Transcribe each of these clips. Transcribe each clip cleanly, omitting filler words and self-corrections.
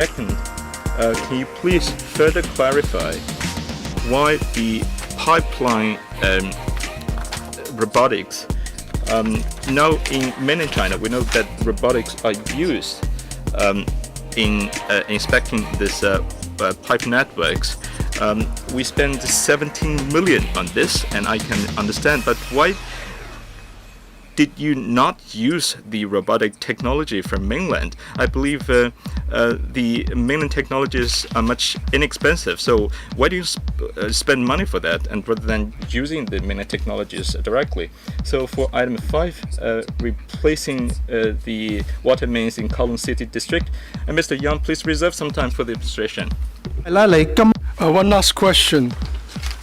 Second, can you please further clarify why the pipeline robotics? Now in mainland China, we know that robotics are used in inspecting this pipe networks. We spend 17 million on this, and I can understand, but why did you not use the robotic technology from mainland? I believe the mainland technologies are much inexpensive. So why do you spend money for that, and rather than using the mainland technologies directly? So for item 5, replacing the water mains in Kowloon City District, and Mr. Yang, please reserve some time for the demonstration. One last question.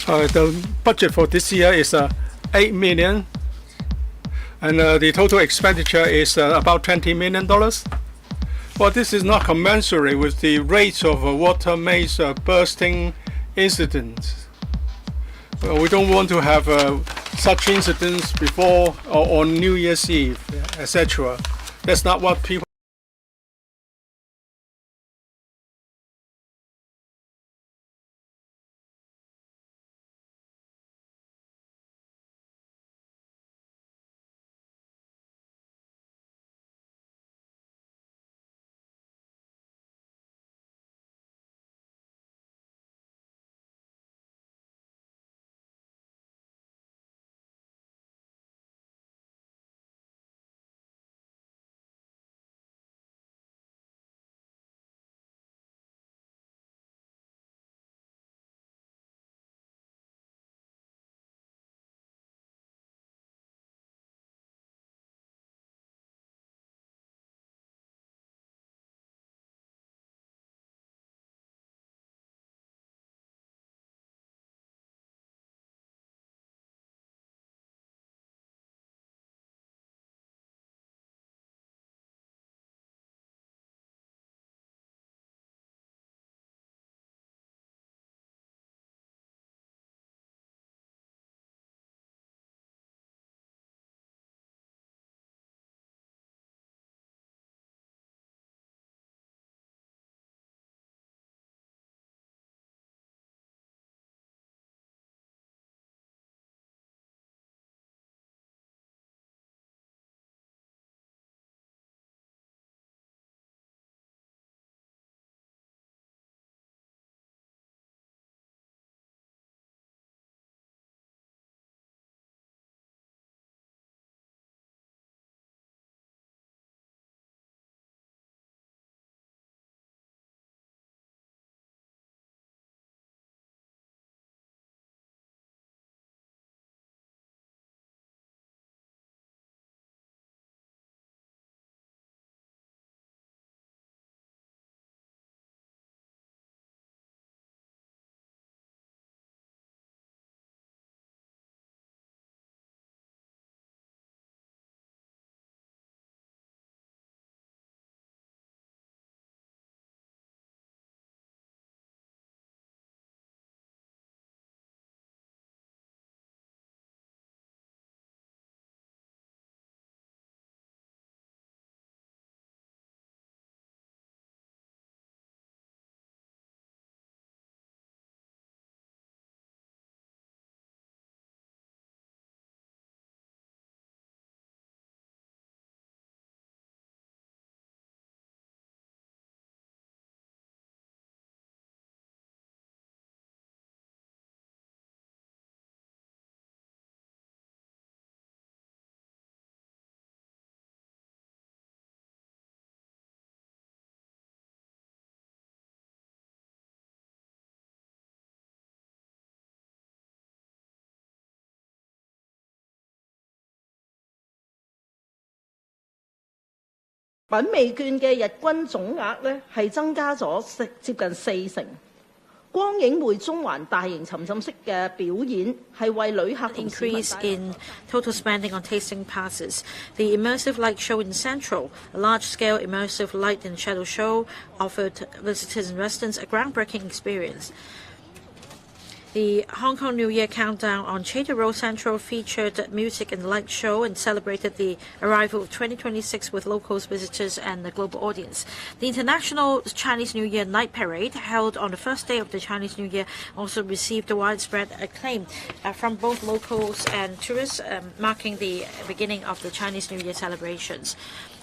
The budget for this year is 8 million. And the total expenditure is about $20 million. Well, this is not commensurate with the rate of water mains bursting incidents. We don't want to have such incidents before or on New Year's Eve, etc. That's not what people品味券嘅日均總額咧係增加咗接近40%。光影匯中環大型沉浸式嘅表演係為旅客同市民帶來 increase in total spending on tasting passes. The immersive light show in Central, a large-scale immersive light and shadow show, offered visitors and residents a groundbreaking experience. The Hong Kong New Year countdown on Chater Road Central featured music and light show and celebrated the arrival of 2026 with locals, visitors, and the global audience. The International Chinese New Year Night Parade, held on the first day of the Chinese New Year, also received widespread acclaim from both locals and tourists, marking the beginning of the Chinese New Year celebrations.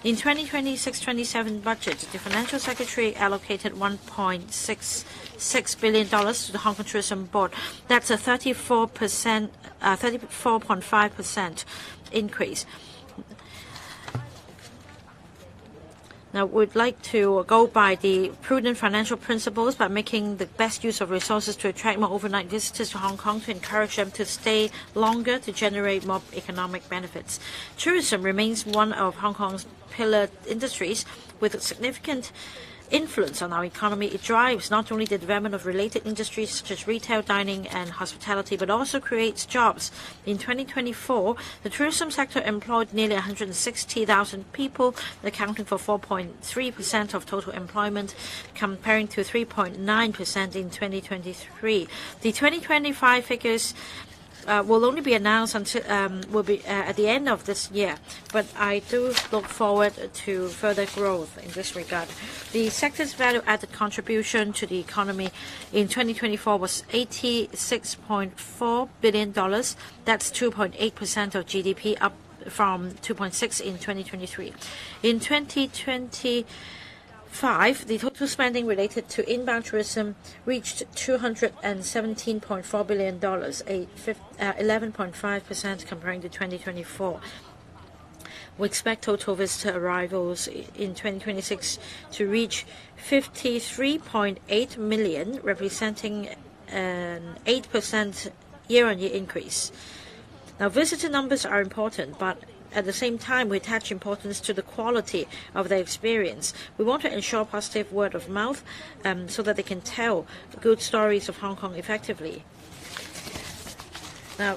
In 2026-27 budget, the Financial Secretary allocated $1.66 billion to the Hong Kong Tourism Board. That's a 34.5% increase. Now, we'd like to go by the prudent financial principles by making the best use of resources to attract more overnight visitors to Hong Kong, to encourage them to stay longer, to generate more economic benefits. Tourism remains one of Hong Kong's pillar industries with significant influence on our economy. It drives not only the development of related industries such as retail, dining, and hospitality, but also creates jobs. In 2024, the tourism sector employed nearly 160,000 people, accounting for 4.3% of total employment, comparing to 3.9% in 2023. The 2025 figures will only be announced until will be at the end of this year, but I do look forward to further growth in this regard. The sector's value-added contribution to the economy in 2024 was $86.4 billion. That's 2.8% of GDP, up from 2.6% in 2023. In 2025, the total spending related to inbound tourism reached $217.4 billion, a 11.5% comparing to 2024. We expect total visitor arrivals in 2026 to reach 53.8 million, representing an 8% year-on-year increase. Now, visitor numbers are important, but at the same time, we attach importance to the quality of their experience. We want to ensure positive word of mouth so that they can tell good stories of Hong Kong effectively. Now,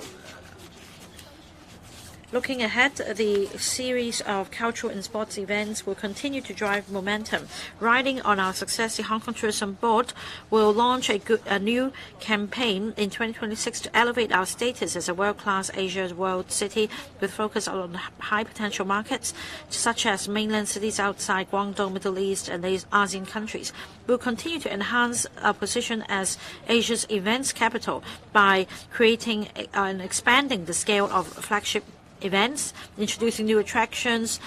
looking ahead, the series of cultural and sports events will continue to drive momentum. Riding on our success, the Hong Kong Tourism Board will launch a new campaign in 2026 to elevate our status as a world-class Asia's world city with focus on high-potential markets such as mainland cities outside Guangdong, Middle East, and ASEAN countries. We'll continue to enhance our position as Asia's events capital by creating and expanding the scale of flagship events, introducing new attractions,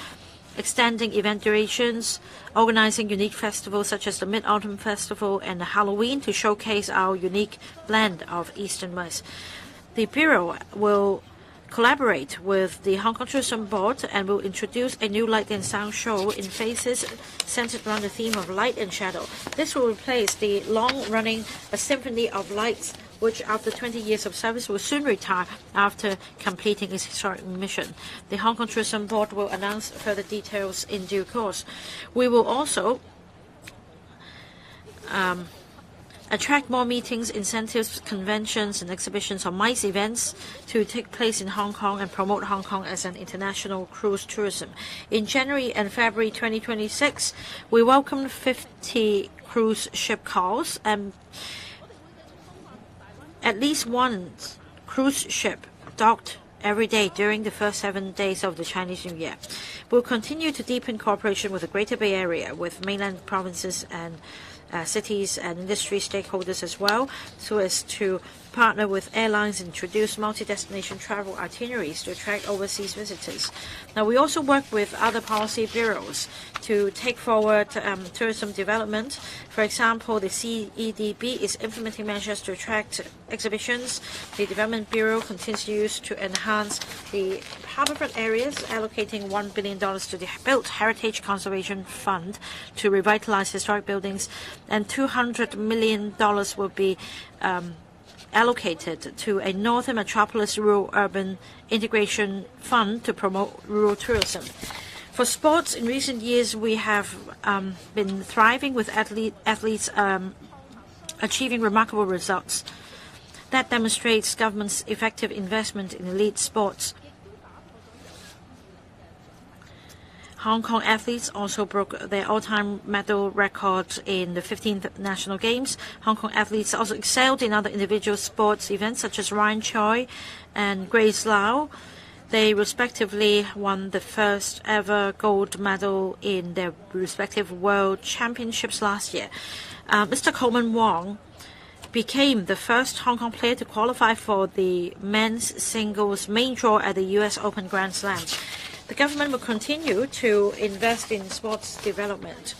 extending event durations, organizing unique festivals such as the Mid-Autumn Festival and the Halloween to showcase our unique blend of East and West. The Bureau will collaborate with the Hong Kong Tourism Board and will introduce a new light and sound show in phases centered around the theme of light and shadow. This will replace the long-running A Symphony of Lights, which after 20 years of service will soon retire after completing its historic mission. The Hong Kong Tourism Board will announce further details in due course. We will also attract more meetings, incentives, conventions, and exhibitions or MICE events to take place in Hong Kong and promote Hong Kong as an international cruise tourism. In January and February 2026, we welcomed 50 cruise ship calls and at least one cruise ship docked every day during the first 7 days of the Chinese New Year. We'll continue to deepen cooperation with the Greater Bay Area, with mainland provinces and cities and industry stakeholders as well, so as to partner with airlines and introduce multi-destination travel itineraries to attract overseas visitors. Now, we also work with other policy bureaus to take forward tourism development. For example, the CEDB is implementing measures to attract exhibitions. The Development Bureau continues to enhance the harbourfront areas, allocating $1 billion to the Built Heritage Conservation Fund to revitalize historic buildings, and $200 million will be allocated to a Northern Metropolis Rural Urban Integration Fund to promote rural tourism. For sports, in recent years, we have been thriving with athletes achieving remarkable results. That demonstrates government's effective investment in elite sports. Hong Kong athletes also broke their all-time medal record in the 15th National Games. Hong Kong athletes also excelled in other individual sports events such as Ryan Choi and Grace Lau. They respectively won the first ever gold medal in their respective world championships last year. Mr. Coleman Wong became the first Hong Kong player to qualify for the men's singles main draw at the US Open Grand Slam. The government will continue to invest in sports development.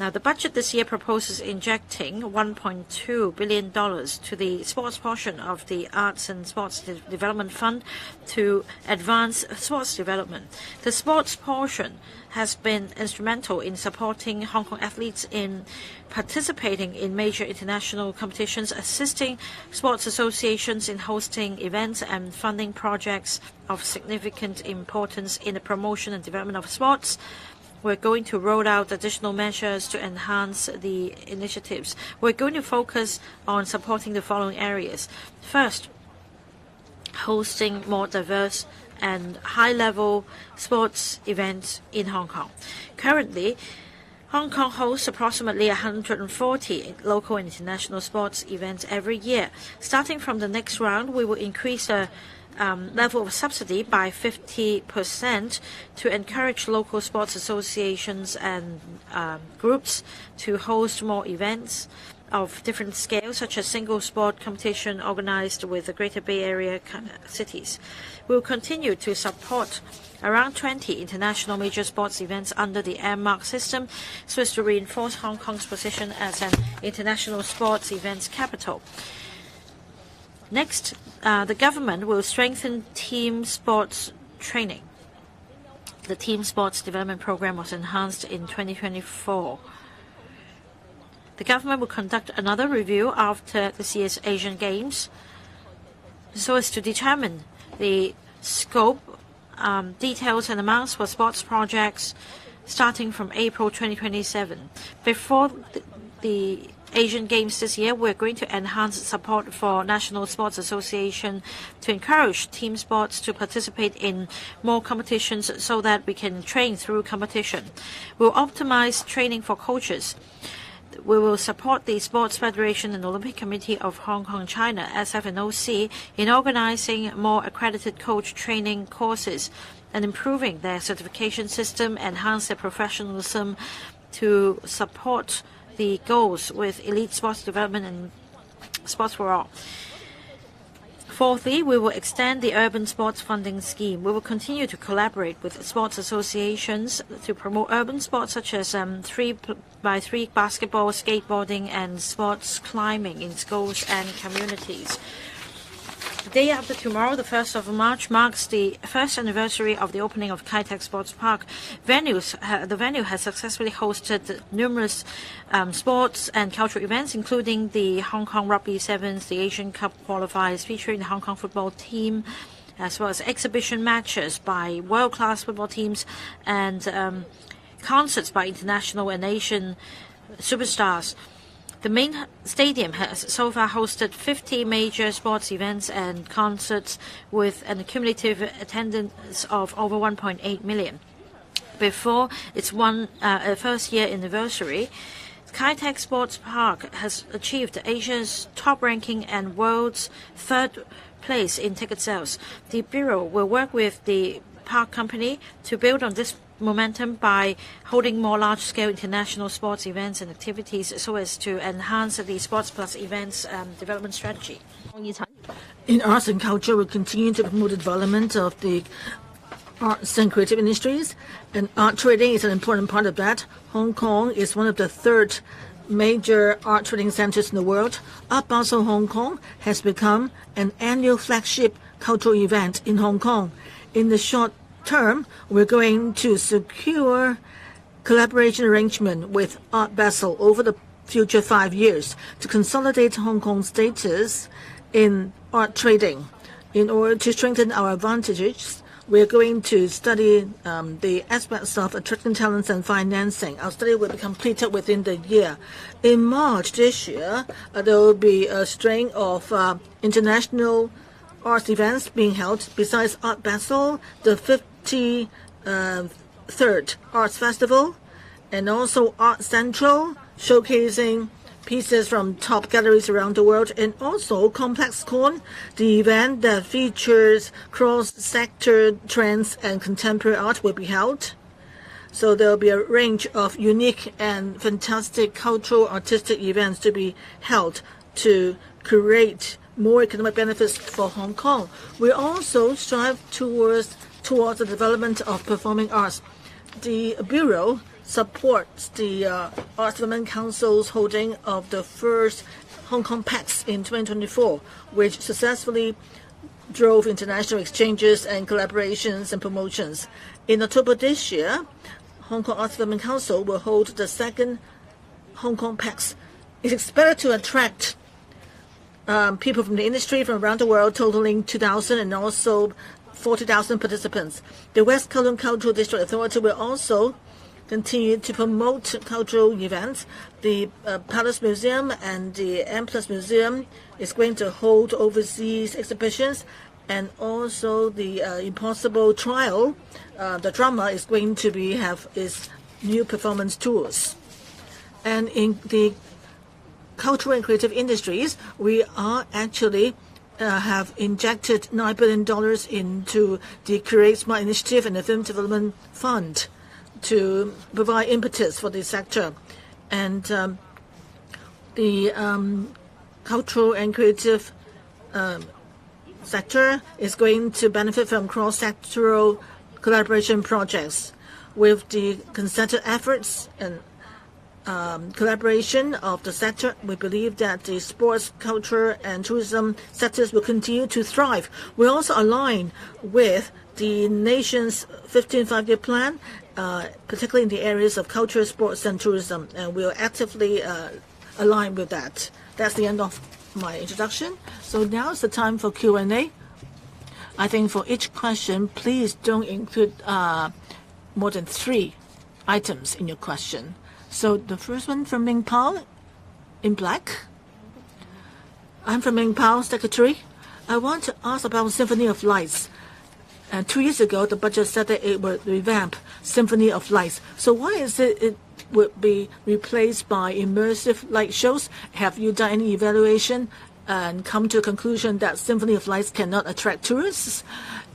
Now, the budget this year proposes injecting $1.2 billion to the sports portion of the Arts and Sports Development Fund to advance sports development. The sports portion has been instrumental in supporting Hong Kong athletes in participating in major international competitions, assisting sports associations in hosting events and funding projects of significant importance in the promotion and development of sports. We're going to roll out additional measures to enhance the initiatives. We're going to focus on supporting the following areas. First, hosting more diverse and high-level sports events in Hong Kong. Currently, Hong Kong hosts approximately 140 local and international sports events every year. Starting from the next round, we will increase the level of subsidy by 50% to encourage local sports associations and groups to host more events of different scales, such as single sport competition organized with the Greater Bay Area cities. We will continue to support around 20 international major sports events under the M-Mark system so as to reinforce Hong Kong's position as an international sports events capital. Next, the government will strengthen team sports training. The Team Sports Development Program was enhanced in 2024. The government will conduct another review after this year's Asian Games so as to determine the scope, details and amounts for sports projects starting from April 2027. Before the Asian Games this year, we're going to enhance support for National Sports Association to encourage team sports to participate in more competitions so that we can train through competition. We'll optimize training for coaches. We will support the Sports Federation and Olympic Committee of Hong Kong, China, SF and OC, in organizing more accredited coach training courses and improving their certification system, enhance their professionalism to support the goals with elite sports development and sports for all. Fourthly, we will extend the urban sports funding scheme. We will continue to collaborate with sports associations to promote urban sports such as 3x3 basketball, skateboarding, and sports climbing in schools and communities. The day after tomorrow, the 1st of March, marks the first anniversary of the opening of Kai Tak Sports Park. The venue has successfully hosted numerous sports and cultural events, including the Hong Kong Rugby Sevens, the Asian Cup qualifiers featuring the Hong Kong football team, as well as exhibition matches by world-class football teams and concerts by international and Asian superstars. The main stadium has so far hosted 50 major sports events and concerts with an cumulative attendance of over 1.8 million. Before its first year anniversary, Kai Tak Sports Park has achieved Asia's top ranking and world's third place in ticket sales. The Bureau will work with the park company to build on this momentum by holding more large-scale international sports events and activities so as to enhance the Sports Plus events development strategy. In arts and culture, we continue to promote the development of the arts and creative industries, and art trading is an important part of that. Hong Kong is one of the third major art trading centers in the world. Art Basel Hong Kong has become an annual flagship cultural event in Hong Kong. In the short term, we're going to secure collaboration arrangement with Art Basel over the future 5 years to consolidate Hong Kong's status in art trading. In order to strengthen our advantages, we're going to study the aspects of attracting talents and financing. Our study will be completed within the year. In March this year, there will be a string of international arts events being held. Besides Art Basel, the 50 third Arts Festival, and also Art Central, showcasing pieces from top galleries around the world, and also Complex Con, the event that features cross-sector trends and contemporary art, will be held. So there will be a range of unique and fantastic cultural artistic events to be held to create more economic benefits for Hong Kong. We also strive towards the development of performing arts. The Bureau supports the Arts Development Council's holding of the first Hong Kong PAX in 2024, which successfully drove international exchanges and collaborations and promotions. In October this year, Hong Kong Arts Development Council will hold the second Hong Kong PAX. It's expected to attract people from the industry from around the world, totaling 2,000 and also 40,000 participants. The West Kowloon Cultural District Authority will also continue to promote cultural events. The Palace Museum and the M+ Museum is going to hold overseas exhibitions, and also the Impossible Trial, the drama, is going to have its new performance tours. And in the cultural and creative industries, we are actually have injected $9 billion into the Create Smart Initiative and the Film Development Fund to provide impetus for this sector. And the cultural and creative sector is going to benefit from cross-sectoral collaboration projects. With the concerted efforts and collaboration of the sector, we believe that the sports, culture, and tourism sectors will continue to thrive. We also align with the nation's 15th five-year plan, particularly in the areas of culture, sports, and tourism, and we'll actively align with that. That's the end of my introduction. So now is the time for Q&A. I think for each question, please don't include more than 3 items in your question. So the first one from Ming Pao in black. I'm from Ming Pao, Secretary. I want to ask about Symphony of Lights. 2 years ago, the budget said that it would revamp Symphony of Lights. So why is it would be replaced by immersive light shows? Have you done any evaluation and come to a conclusion that Symphony of Lights cannot attract tourists?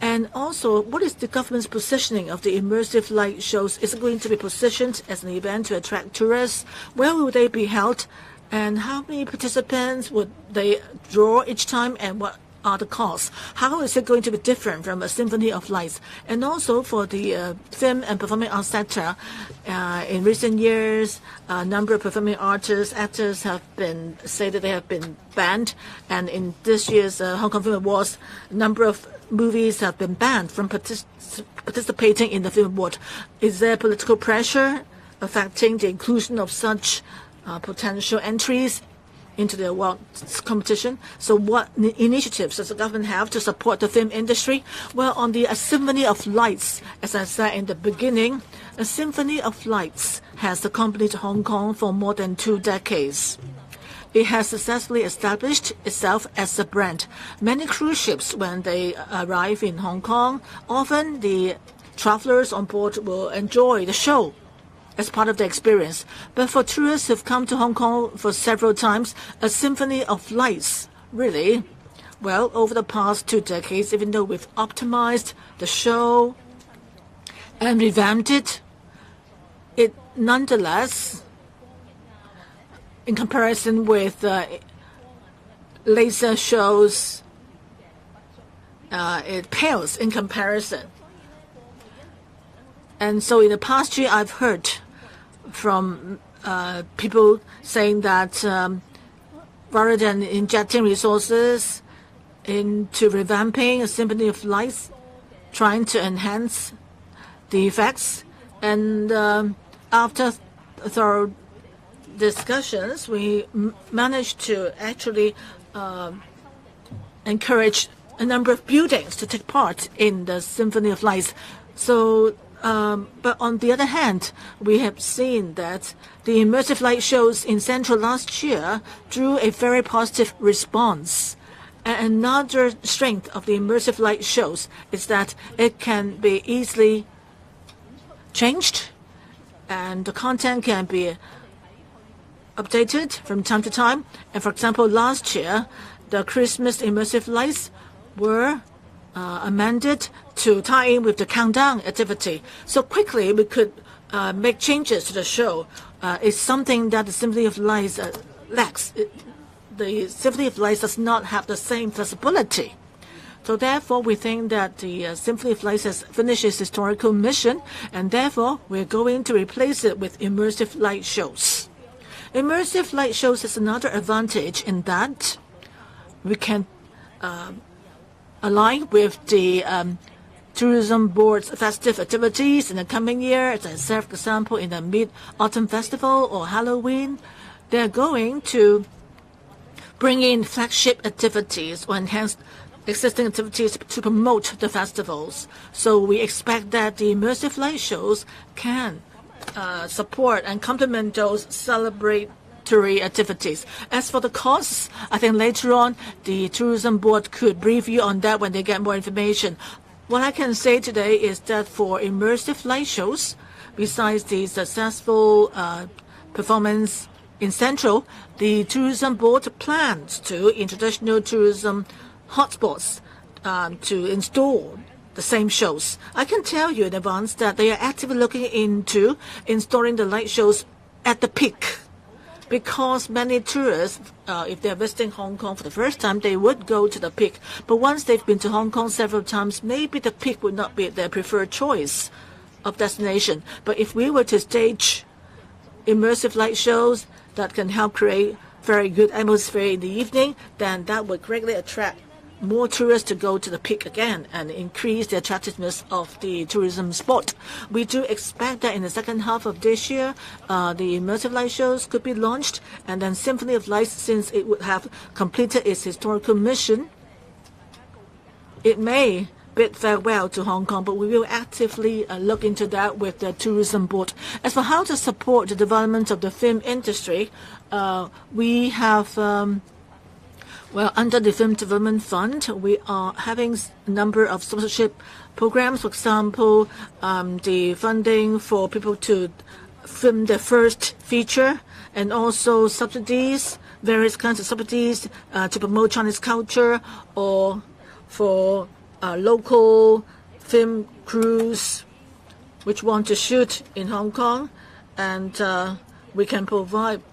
And also, what is the government's positioning of the immersive light shows? Is it going to be positioned as an event to attract tourists? Where will they be held? And how many participants would they draw each time? And what are the costs? How is it going to be different from a Symphony of Lights? And also for the film and performing arts sector, in recent years, a number of performing artists, actors have been say that they have been banned. And in this year's Hong Kong Film Awards, a number of movies have been banned from participating in the film award. Is there political pressure affecting the inclusion of such potential entries into the award competition? So what initiatives does the government have to support the film industry? Well, on the Symphony of Lights, as I said in the beginning, a Symphony of Lights has accompanied Hong Kong for more than 2 decades. It has successfully established itself as a brand. Many cruise ships, when they arrive in Hong Kong, often the travelers on board will enjoy the show as part of the experience. But for tourists who've come to Hong Kong for several times, a Symphony of Lights, really, well, over the past 2 decades, even though we've optimized the show and revamped it, it nonetheless, in comparison with laser shows, it pales in comparison. And so in the past year, I've heard from people saying that rather than injecting resources into revamping a Symphony of Lights, trying to enhance the effects, and after thorough discussions, we managed to actually encourage a number of buildings to take part in the Symphony of Lights. So, but on the other hand, we have seen that the immersive light shows in Central last year drew a very positive response. And another strength of the immersive light shows is that it can be easily changed, and the content can be updated from time to time. And for example, last year, the Christmas immersive lights were amended to tie in with the countdown activity. So quickly we could make changes to the show. It's something that the Symphony of Lights lacks. The Symphony of Lights does not have the same flexibility. So therefore, we think that the Symphony of Lights has finished its historical mission, and therefore, we're going to replace it with immersive light shows. Immersive light shows has another advantage in that we can align with the Tourism Board's festive activities in the coming year. As I said, for example, in the Mid-Autumn Festival or Halloween, they're going to bring in flagship activities or enhance existing activities to promote the festivals. So we expect that the immersive light shows can support and complement those celebratory activities. As for the costs, I think later on the Tourism Board could brief you on that when they get more information. What I can say today is that for immersive light shows, besides the successful performance in Central, the Tourism Board plans to, in traditional tourism hotspots, to install the same shows. I can tell you in advance that they are actively looking into installing the light shows at the peak, because many tourists, if they're visiting Hong Kong for the first time, they would go to the peak. But once they've been to Hong Kong several times, maybe the peak would not be their preferred choice of destination. But if we were to stage immersive light shows that can help create very good atmosphere in the evening, then that would greatly attract more tourists to go to the peak again and increase the attractiveness of the tourism spot. We do expect that in the second half of this year, the immersive light shows could be launched, and then Symphony of Lights, since it would have completed its historical mission, it may bid farewell to Hong Kong, but we will actively look into that with the Tourism Board. As for how to support the development of the film industry, we have under the Film Development Fund, we are having a number of sponsorship programs. For example, the funding for people to film their first feature, and also subsidies, various kinds of subsidies to promote Chinese culture, or for local film crews which want to shoot in Hong Kong, and we can provide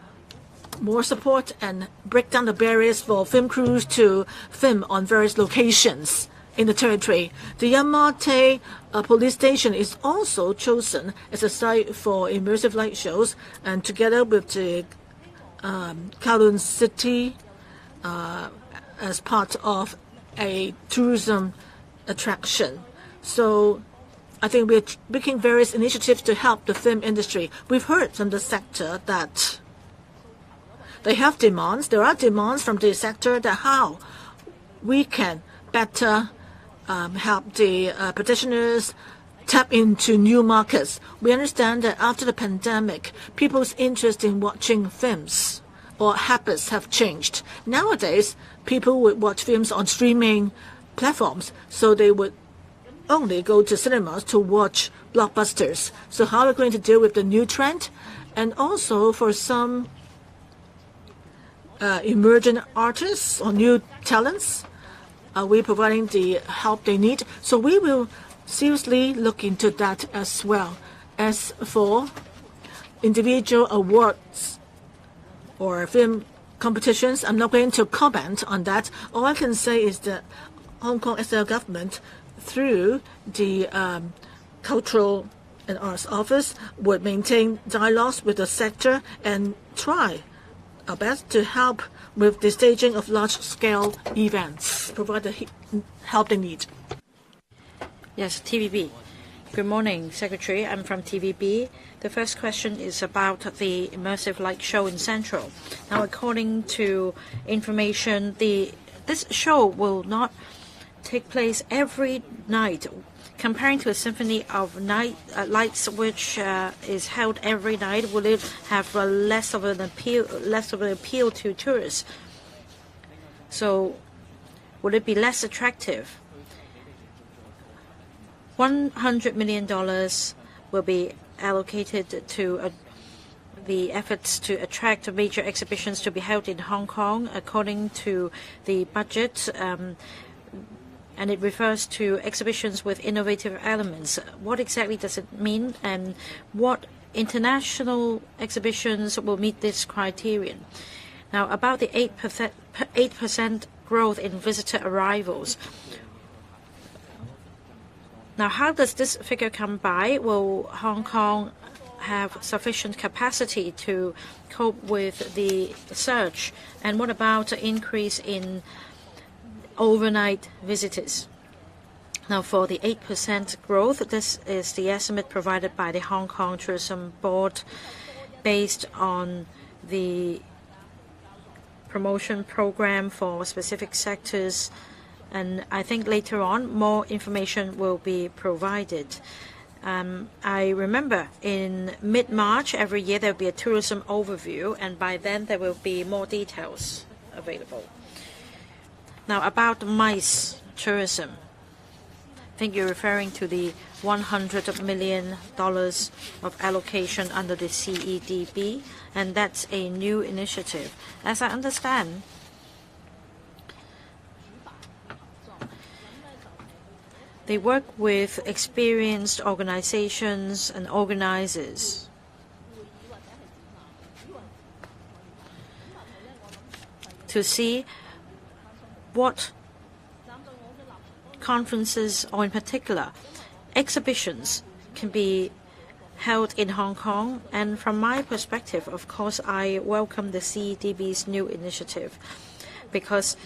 more support and break down the barriers for film crews to film on various locations in the territory. The Yamate police station is also chosen as a site for immersive light shows, and together with the Kowloon City as part of a tourism attraction. So I think we're making various initiatives to help the film industry. We've heard from the sector that they have demands. There are demands from the sector that how we can better help the practitioners tap into new markets. We understand that after the pandemic, people's interest in watching films or habits have changed. Nowadays, people would watch films on streaming platforms, so they would only go to cinemas to watch blockbusters. So how are we going to deal with the new trend? And also for some emerging artists or new talents, are we providing the help they need? So we will seriously look into that as well. As for individual awards or film competitions, I'm not going to comment on that. All I can say is that Hong Kong SL government, through the Cultural and Arts Office, would maintain dialogues with the sector and try our best to help with the staging of large-scale events, provide the help they need. Yes, TVB. Good morning, Secretary. I'm from TVB. The first question is about the immersive light show in Central. Now, according to information, this show will not take place every night. Comparing to a symphony of night lights, which is held every night, will it have less of an appeal to tourists? So, would it be less attractive? $100 million will be allocated to the efforts to attract major exhibitions to be held in Hong Kong according to the budget, and it refers to exhibitions with innovative elements. What exactly does it mean, and what international exhibitions will meet this criterion? Now, about the 8% growth in visitor arrivals. Now, how does this figure come by? Will Hong Kong have sufficient capacity to cope with the surge? And what about an increase in overnight visitors? Now, for the 8% growth, this is the estimate provided by the Hong Kong Tourism Board based on the promotion program for specific sectors. And I think later on, more information will be provided. I remember in mid-March every year there will be a tourism overview, and by then there will be more details available. Now, about MICE tourism. I think you're referring to the $100 million of allocation under the CEDB, and that's a new initiative. As I understand, they work with experienced organizations and organizers to see what conferences, or in particular, exhibitions can be held in Hong Kong. And from my perspective, of course, I welcome the CEDB's new initiative, because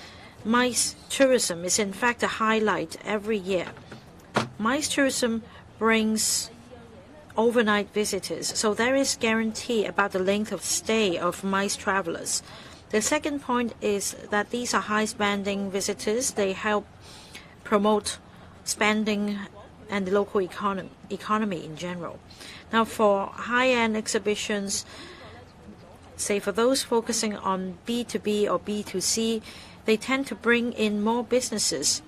MICE tourism is in fact a highlight every year. MICE tourism brings overnight visitors, so there is guarantee about the length of stay of MICE travelers. The second point is that these are high-spending visitors. They help promote spending and the local economy in general. Now, for high-end exhibitions, say for those focusing on B2B or B2C, they tend to bring in more businesses,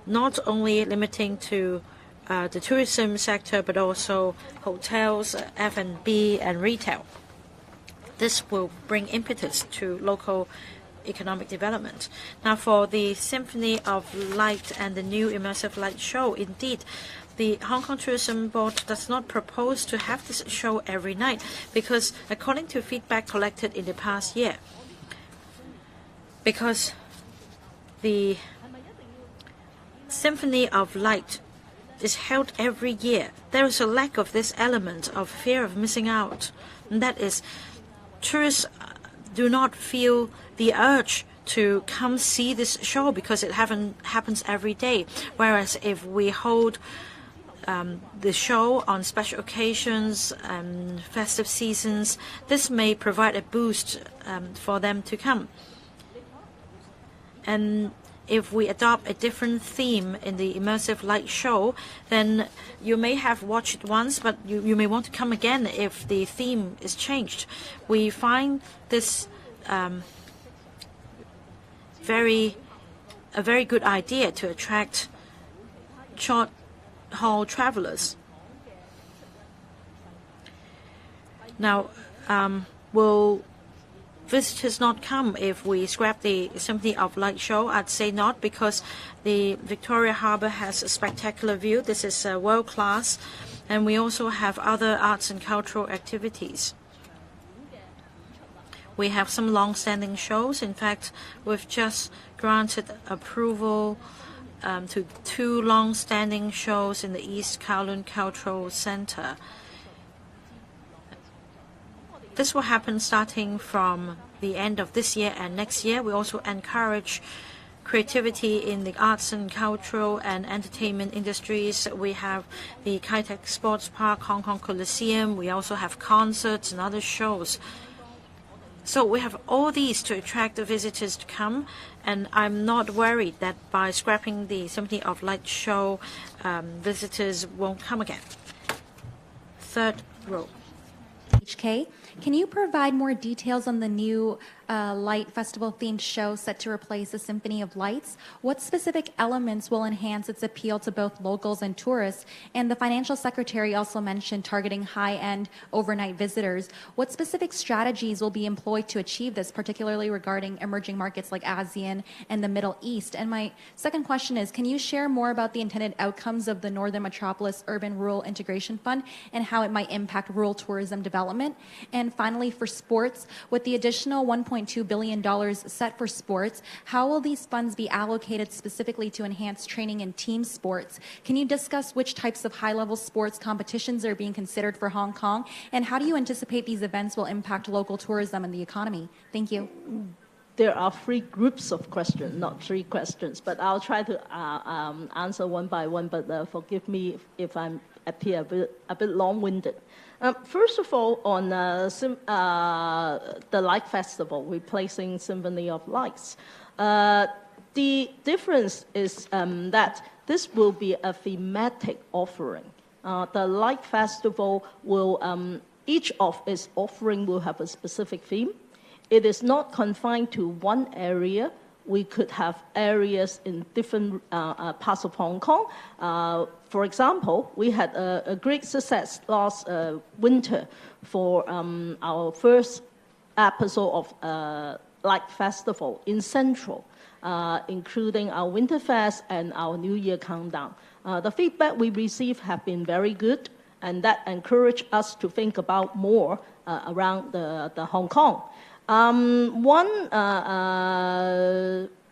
not only limiting to the tourism sector, but also hotels, F&B, and retail. This will bring impetus to local economic development. Now, for the Symphony of Light and the new immersive light show, indeed, the Hong Kong Tourism Board does not propose to have this show every night, because according to feedback collected in the past year, because the Symphony of Light is held every year, there is a lack of this element of fear of missing out. And that is, tourists do not feel the urge to come see this show because it happens every day. Whereas if we hold the show on special occasions and festive seasons, this may provide a boost for them to come. And if we adopt a different theme in the immersive light show, then you may have watched it once, but you may want to come again if the theme is changed. We find this a very good idea to attract short-haul travelers. Now, will visitors not come if we scrap the Symphony of Light show? I'd say not, because the Victoria Harbour has a spectacular view. This is world-class, and we also have other arts and cultural activities. We have some long-standing shows. In fact, we've just granted approval to 2 long-standing shows in the East Kowloon Cultural Centre. This will happen starting from the end of this year and next year. We also encourage creativity in the arts and cultural and entertainment industries. We have the Kai Tak Sports Park, Hong Kong Coliseum. We also have concerts and other shows. So we have all these to attract the visitors to come, and I'm not worried that by scrapping the Symphony of Light show, visitors won't come again. Third row. TMHK. Can you provide more details on the new Light Festival-themed show set to replace the Symphony of Lights? What specific elements will enhance its appeal to both locals and tourists? And the Financial Secretary also mentioned targeting high-end overnight visitors. What specific strategies will be employed to achieve this, particularly regarding emerging markets like ASEAN and the Middle East? And my second question is, can you share more about the intended outcomes of the Northern Metropolis Urban Rural Integration Fund and how it might impact rural tourism development? And finally, for sports, with the additional $1.2 billion set for sports, how will these funds be allocated specifically to enhance training in team sports? Can you discuss which types of high-level sports competitions are being considered for Hong Kong, and how do you anticipate these events will impact local tourism and the economy? Thank you. There are 3 groups of questions, not 3 questions, but I'll try to answer one by one, but forgive me if I appear a bit long-winded. First of all, on the Light Festival, replacing Symphony of Lights, the difference is that this will be a thematic offering. The Light Festival will, each of its offering will have a specific theme. It is not confined to one area. We could have areas in different parts of Hong Kong. For example, we had a great success last winter for our first episode of Light Festival in Central, including our Winterfest and our New Year countdown. The feedback we received have been very good, and that encouraged us to think about more around the Hong Kong. One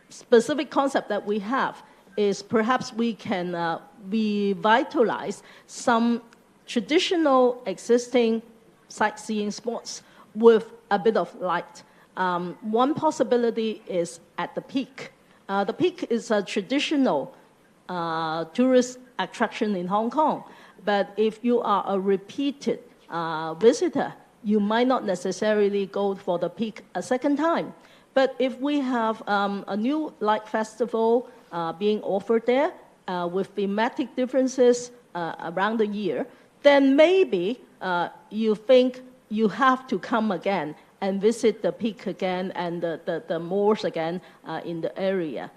specific concept that we have is perhaps we can revitalize some traditional existing sightseeing spots with a bit of light. One possibility is at the Peak. The Peak is a traditional tourist attraction in Hong Kong, but if you are a repeated visitor, you might not necessarily go for the Peak a second time. But if we have a new light festival being offered there with thematic differences around the year, then maybe you think you have to come again and visit the Peak again and the malls again in the area,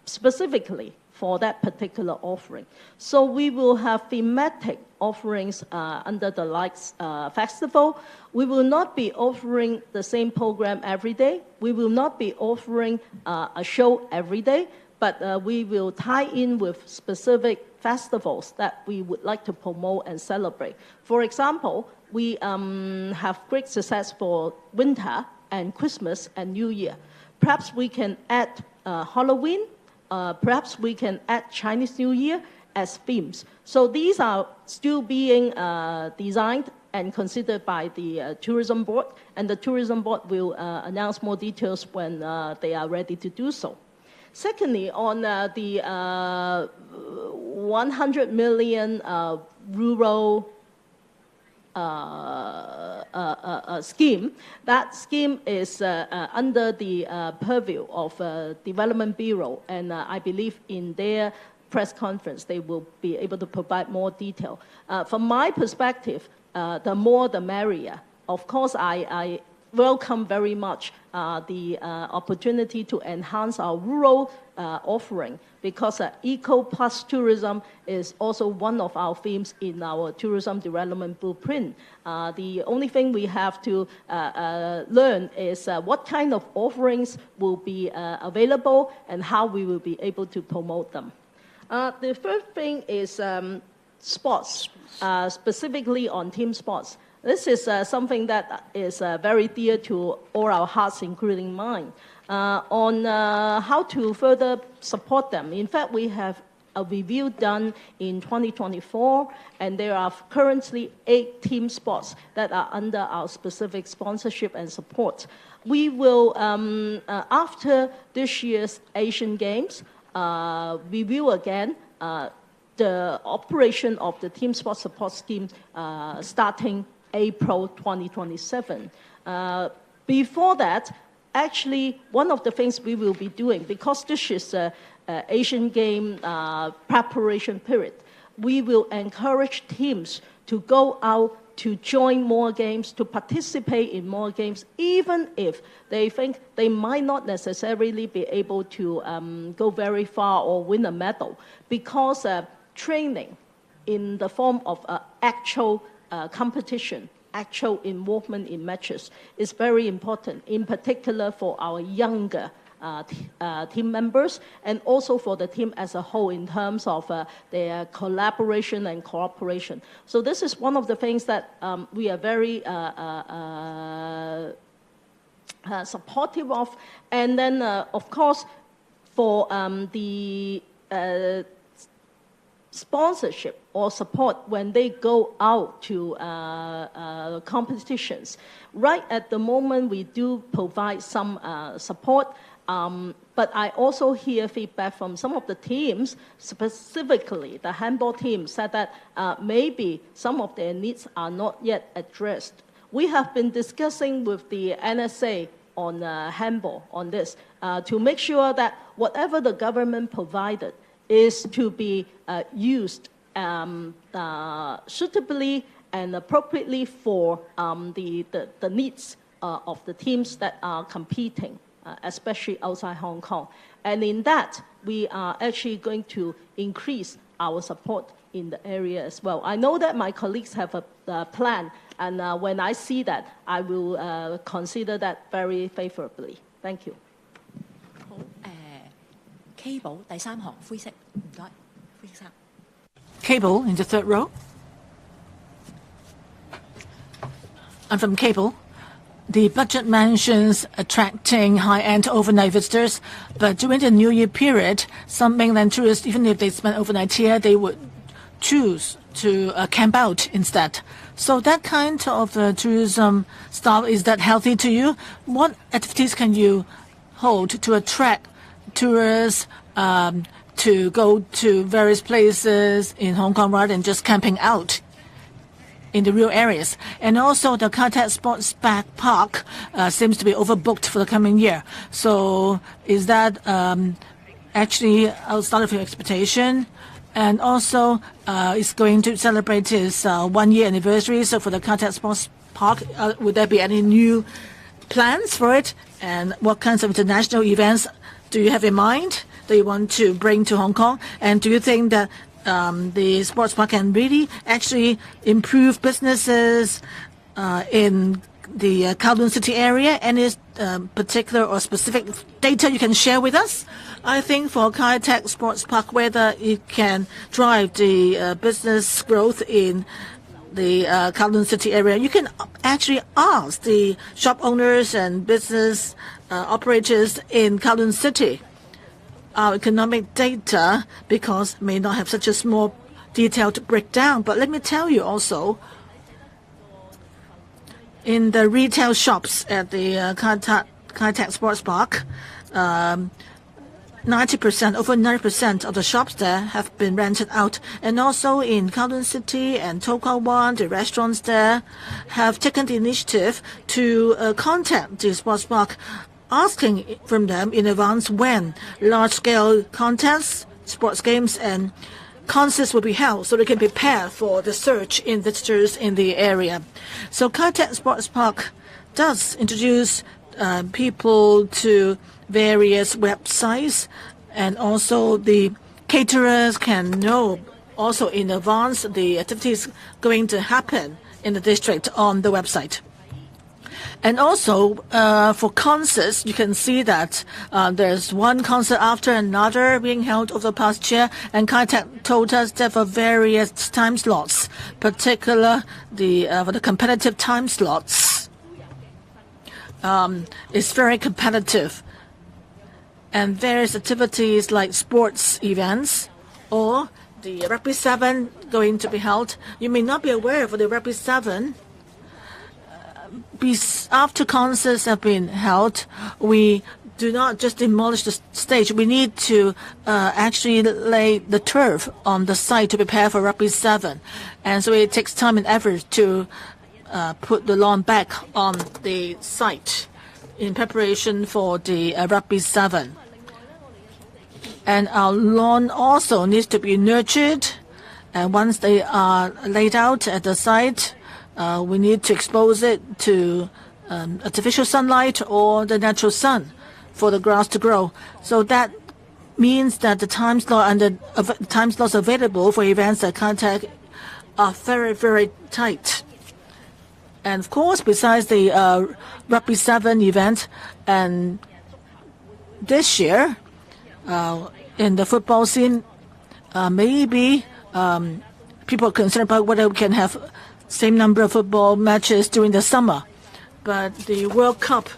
specifically for that particular offering. So we will have thematic offerings under the Lights Festival. We will not be offering the same program every day. We will not be offering a show every day, but we will tie in with specific festivals that we would like to promote and celebrate. For example, we have great success for winter and Christmas and New Year. Perhaps we can add Halloween, perhaps we can add Chinese New Year as themes. So these are still being designed and considered by the Tourism Board, and the Tourism Board will announce more details when they are ready to do so. Secondly, on the 100 million rural scheme. That scheme is under the purview of Development Bureau, and I believe in their press conference they will be able to provide more detail. From my perspective, the more the merrier. Of course, I welcome very much the opportunity to enhance our rural offering, because eco plus tourism is also one of our themes in our tourism development blueprint. The only thing we have to learn is what kind of offerings will be available and how we will be able to promote them. The third thing is sports, specifically on team sports. This is something that is very dear to all our hearts, including mine, on how to further support them. In fact, we have a review done in 2024, and there are currently 8 team sports that are under our specific sponsorship and support. We will, after this year's Asian Games, review again the operation of the team sports support scheme starting April 2027. Before that, actually, one of the things we will be doing, because this is an Asian Game preparation period, we will encourage teams to go out to join more games, to participate in more games, even if they think they might not necessarily be able to go very far or win a medal, because training in the form of actual competition, actual involvement in matches is very important, in particular for our younger team members, and also for the team as a whole in terms of their collaboration and cooperation. So this is one of the things that we are very supportive of. And then, of course, for the sponsorship or support when they go out to competitions. Right at the moment, we do provide some support, but I also hear feedback from some of the teams, specifically the handball team, said that maybe some of their needs are not yet addressed. We have been discussing with the NSA on handball on this to make sure that whatever the government provided is to be used suitably and appropriately for the needs of the teams that are competing, especially outside Hong Kong. And in that, we are actually going to increase our support in the area as well. I know that my colleagues have a plan, and when I see that, I will consider that very favorably. Thank you. Cable 第三行灰色，唔該，灰色衫。Cable in the third row. I'm from Cable. The budget mentions attracting high-end overnight visitors, but during the New Year period, some mainland tourists, even if they spend overnight here, they would choose to camp out instead. So that kind of tourism style, is that healthy to you? What activities can you hold to attract tourists to go to various places in Hong Kong rather than just camping out in the real areas? And also the Kai Tak Sports Park seems to be overbooked for the coming year. So is that actually outside of your expectation? And also it's going to celebrate its 1 year anniversary. So for the Kai Tak Sports Park, would there be any new plans for it? And what kinds of international events do you have in mind that you want to bring to Hong Kong? And do you think that the sports park can really actually improve businesses in the Kowloon City area? Any particular or specific data you can share with us? I think for Kai Tak Sports Park, whether it can drive the business growth in the Kowloon City area, you can actually ask the shop owners and business operators in Kowloon City. Our economic data, because may not have such a small detailed breakdown, but let me tell you also, in the retail shops at the Kai Tak Sports Park, 90%, over 90% of the shops there have been rented out. And also in Kowloon City and To Kwa Wan, the restaurants there have taken the initiative to contact the sports park, asking from them in advance when large-scale contests, sports games, and concerts will be held, so they can prepare for the surge in visitors in the area. So Kai Tak Sports Park does introduce people to various websites, and also the caterers can know also in advance the activities going to happen in the district on the website. And also, for concerts, you can see that there's one concert after another being held over the past year, and Kai Tak told us that for various time slots, particularly for the competitive time slots, it's very competitive. And various activities like sports events or the Rugby 7 going to be held. You may not be aware for the Rugby 7, after concerts have been held, we do not just demolish the stage. We need to actually lay the turf on the site to prepare for Rugby 7. And so it takes time and effort to put the lawn back on the site in preparation for the Rugby 7. And our lawn also needs to be nurtured. And once they are laid out at the site, we need to expose it to artificial sunlight or the natural sun for the grass to grow. So that means that the time slot and the time slots available for events at Contact are very, very tight. And of course, besides the Rugby 7 event, and this year in the football scene, maybe people are concerned about whether we can have same number of football matches during the summer. But the World Cup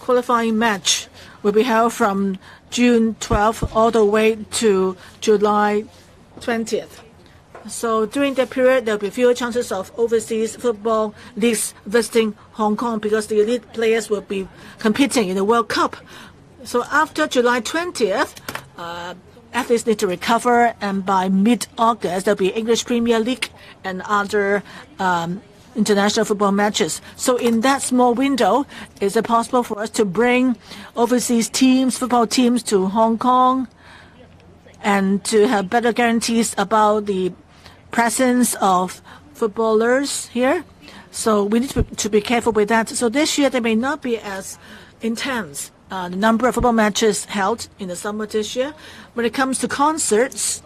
qualifying match will be held from June 12th all the way to July 20th. So during that period, there will be fewer chances of overseas football leagues visiting Hong Kong because the elite players will be competing in the World Cup. So after July 20th, athletes need to recover, and by mid-August, there will be English Premier League and other international football matches. So in that small window, is it possible for us to bring overseas teams, football teams to Hong Kong and to have better guarantees about the presence of footballers here? So we need to be careful with that. So this year, they may not be as intense. The number of football matches held in the summer this year. When it comes to concerts,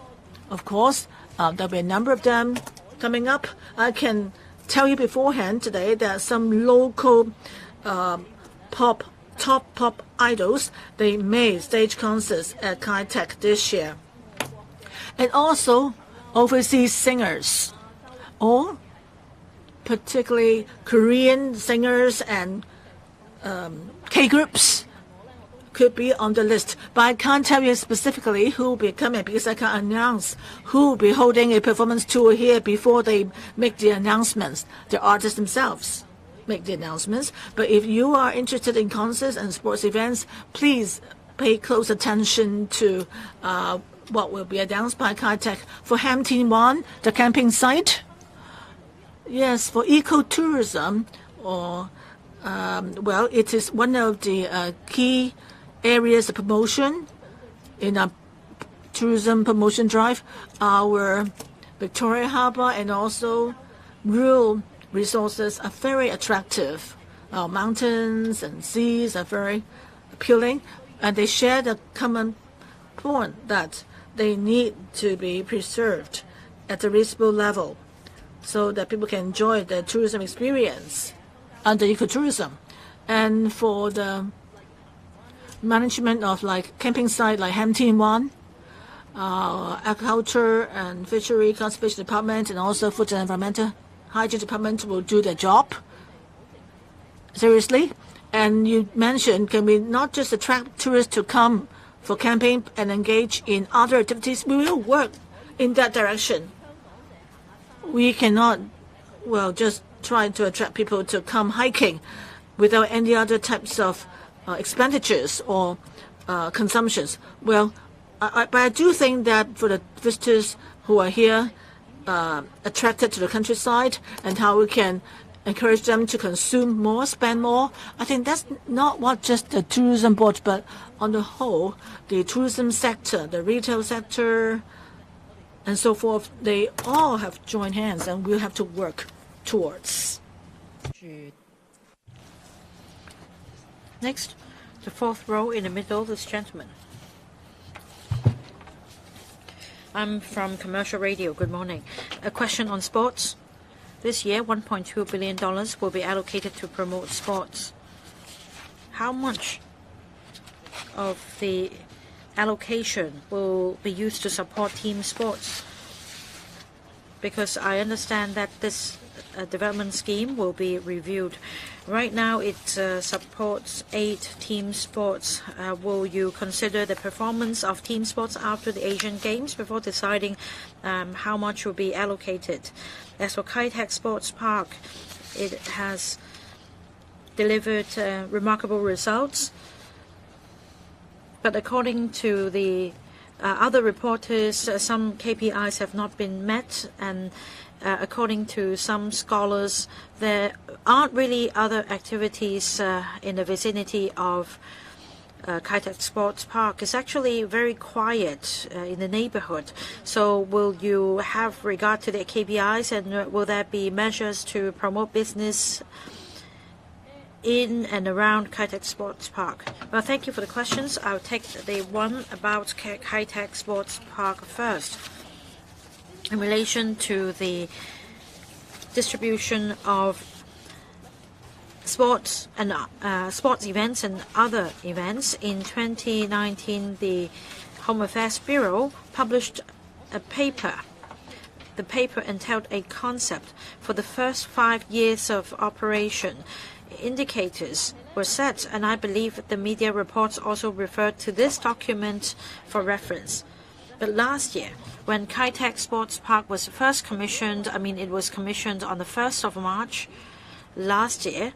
of course, there'll be a number of them coming up. I can tell you beforehand today that some local top pop idols, they may stage concerts at Kai Tak this year. And also overseas singers, or particularly Korean singers and K-groups could be on the list. But I can't tell you specifically who will be coming because I can't announce who will be holding a performance tour here before they make the announcements. The artists themselves make the announcements. But if you are interested in concerts and sports events, please pay close attention to what will be announced by Kai Tak. For Ham Tin Wan, the camping site, yes, for ecotourism, or well, it is one of the key areas of promotion in our tourism promotion drive. Our Victoria Harbour and also rural resources are very attractive. Our mountains and seas are very appealing, and they share the common point that they need to be preserved at a reasonable level so that people can enjoy the tourism experience under ecotourism. And for the management of like camping site like Ham Tin Wan, Agriculture and Fishery Conservation Department and also Food and Environmental Hygiene Department will do their job seriously. And you mentioned, can we not just attract tourists to come for camping and engage in other activities? We will work in that direction. We cannot, well, just try to attract people to come hiking without any other types of expenditures or consumptions. Well, but I do think that for the visitors who are here, attracted to the countryside and how we can encourage them to consume more, spend more, I think that's not what just the tourism board, but on the whole, the tourism sector, the retail sector, and so forth, they all have joined hands and we'll have to work towards. Next, the fourth row in the middle, this gentleman. I'm from Commercial Radio. Good morning. A question on sports. This year, $1.2 billion will be allocated to promote sports. How much of the allocation will be used to support team sports? Because I understand that this development scheme will be reviewed. Right now, it supports 8 team sports. Will you consider the performance of team sports after the Asian Games before deciding how much will be allocated? As for Kai Tak Sports Park, it has delivered remarkable results. But according to the other reporters, some KPIs have not been met, and according to some scholars, there aren't really other activities in the vicinity of Kai Tak Sports Park is actually very quiet in the neighborhood. So will you have regard to the KPIs, and will there be measures to promote business in and around Kai Tak Sports Park? Well, thank you for the questions. I'll take the one about Kai Tak Sports Park first. In relation to the distribution of sports and sports events and other events, in 2019, the Home Affairs Bureau published a paper. The paper entailed a concept for the first 5 years of operation. Indicators were set, and I believe the media reports also referred to this document for reference. But last year, when Kai Tak Sports Park was first commissioned, it was commissioned on the 1st of March last year.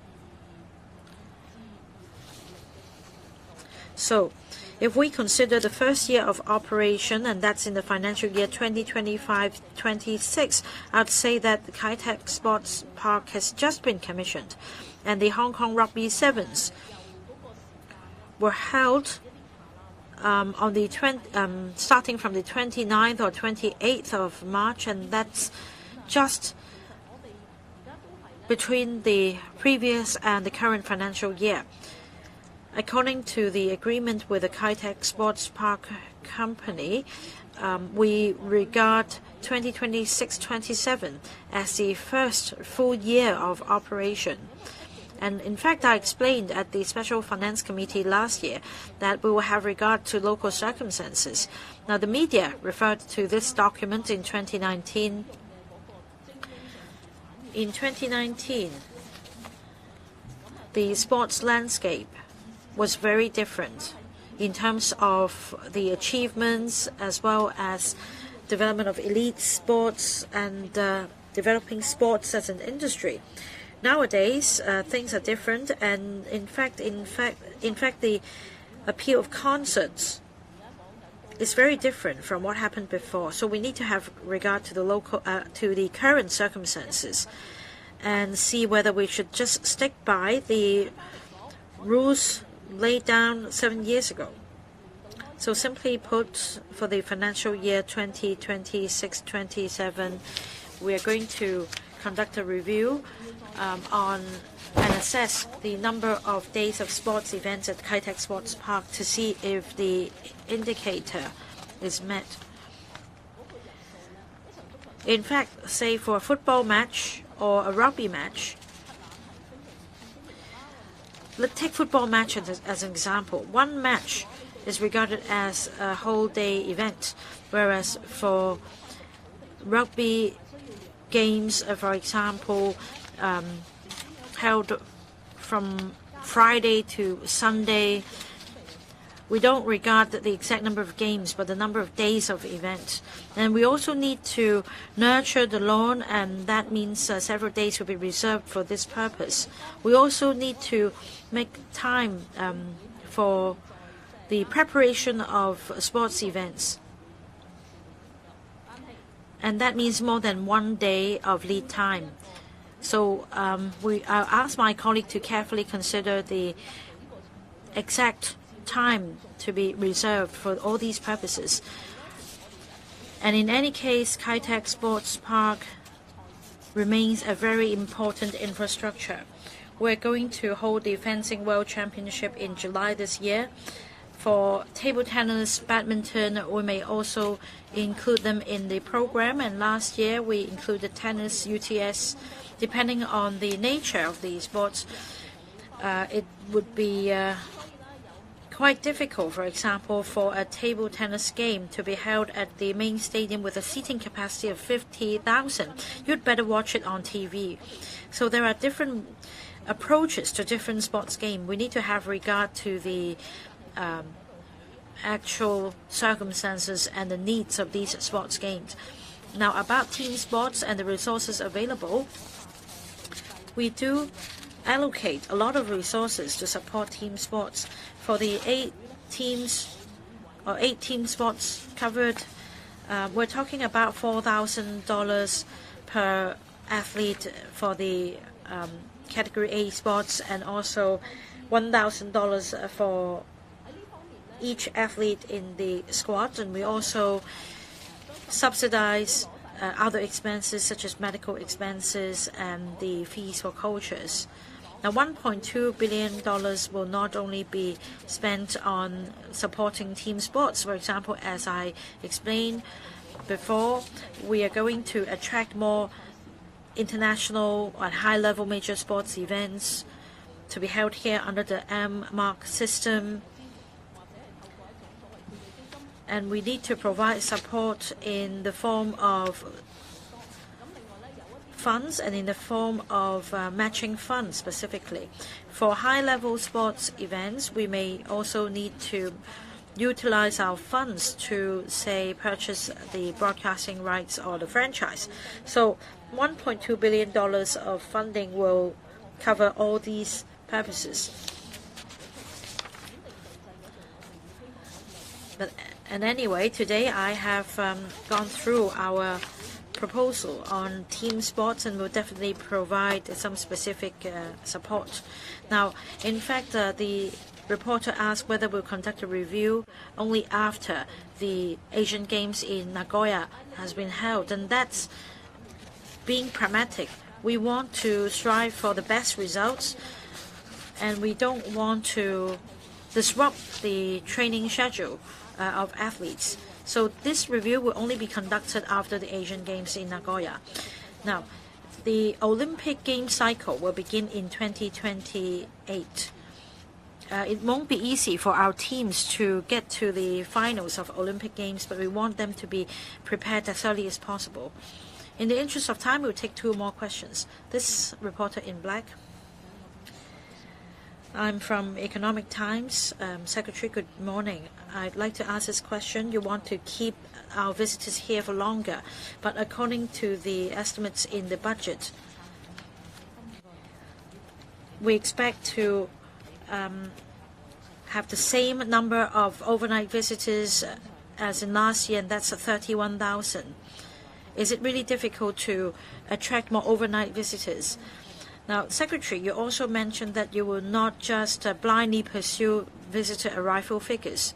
So, if we consider the first year of operation, and that's in the financial year 2025-26, I'd say that the Kai Tak Sports Park has just been commissioned, and the Hong Kong Rugby Sevens were held starting from the 29th or 28th of March, and that's just between the previous and the current financial year. According to the agreement with the Kai Tak Sports Park Company, we regard 2026-27 as the first full year of operation. And in fact, I explained at the Special Finance Committee last year that we will have regard to local circumstances. Now, the media referred to this document in 2019. In 2019, the sports landscape was very different in terms of the achievements as well as development of elite sports and developing sports as an industry. Nowadays, things are different, and in fact, the appeal of concerts is very different from what happened before. So we need to have regard to the current circumstances, and see whether we should just stick by the rules laid down 7 years ago. So simply put, for the financial year 2026-27, we are going to conduct a review on and assess the number of days of sports events at Kai Tak Sports Park to see if the indicator is met. In fact, say for a football match or a rugby match, let's take football match as an example. One match is regarded as a whole day event, whereas for rugby games, for example, held from Friday to Sunday, we don't regard the exact number of games, but the number of days of event. And we also need to nurture the lawn, and that means several days will be reserved for this purpose. We also need to make time for the preparation of sports events. And that means more than 1 day of lead time. So I'll ask my colleague to carefully consider the exact time to be reserved for all these purposes. And in any case, Kai Tak Sports Park remains a very important infrastructure. We're going to hold the Fencing World Championship in July this year. For table tennis, badminton, we may also include them in the program. And last year, we included tennis, UTS. Depending on the nature of the sports, it would be quite difficult, for example, for a table tennis game to be held at the main stadium with a seating capacity of 50,000. You'd better watch it on TV. So there are different approaches to different sports games. We need to have regard to the actual circumstances and the needs of these sports games. Now, about team sports and the resources available, we do allocate a lot of resources to support team sports. For the 8 team sports covered, we're talking about $4,000 per athlete for the Category A sports, and also $1,000 for each athlete in the squad, and we also subsidize other expenses such as medical expenses and the fees for coaches. Now, $1.2 billion will not only be spent on supporting team sports. For example, as I explained before, we are going to attract more international and high-level major sports events to be held here under the M-Mark system. And we need to provide support in the form of funds and in the form of matching funds specifically. For high-level sports events, we may also need to utilize our funds to, say, purchase the broadcasting rights or the franchise. So $1.2 billion of funding will cover all these purposes. And anyway, today I have gone through our proposal on team sports and will definitely provide some specific support. Now, in fact, the reporter asked whether we'll conduct a review only after the Asian Games in Nagoya has been held, and that's being pragmatic. We want to strive for the best results, and we don't want to disrupt the training schedule of athletes. So this review will only be conducted after the Asian Games in Nagoya. Now, the Olympic Games cycle will begin in 2028. It won't be easy for our teams to get to the finals of Olympic Games, but we want them to be prepared as early as possible. In the interest of time, we'll take two more questions. This reporter in black. I'm from Economic Times. Secretary, good morning. I'd like to ask this question. You want to keep our visitors here for longer, but according to the estimates in the budget, we expect to have the same number of overnight visitors as in last year, and that's 31,000. Is it really difficult to attract more overnight visitors? Now, Secretary, you also mentioned that you will not just blindly pursue visitor arrival figures.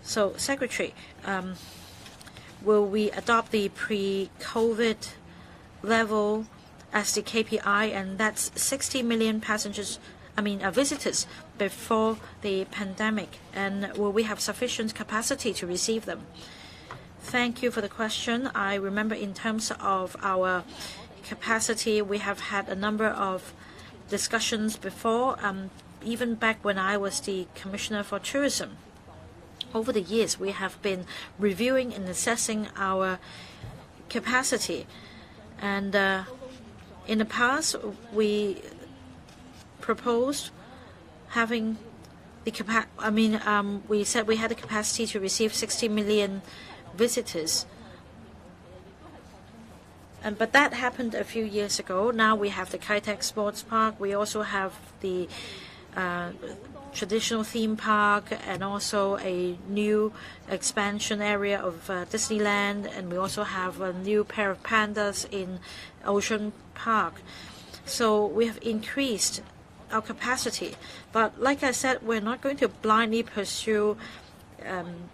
So, Secretary, will we adopt the pre-COVID level as the KPI, and that's 60 million visitors before the pandemic, and will we have sufficient capacity to receive them? Thank you for the question. I remember in terms of our capacity, we have had a number of discussions before, even back when I was the Commissioner for Tourism. Over the years, we have been reviewing and assessing our capacity. And in the past, we proposed having the we said we had the capacity to receive 60 million visitors. But that happened a few years ago. Now we have the Kai-Tak Sports Park. We also have the traditional theme park and also a new expansion area of Disneyland. And we also have a new pair of pandas in Ocean Park. So we have increased our capacity. But like I said, we're not going to blindly pursue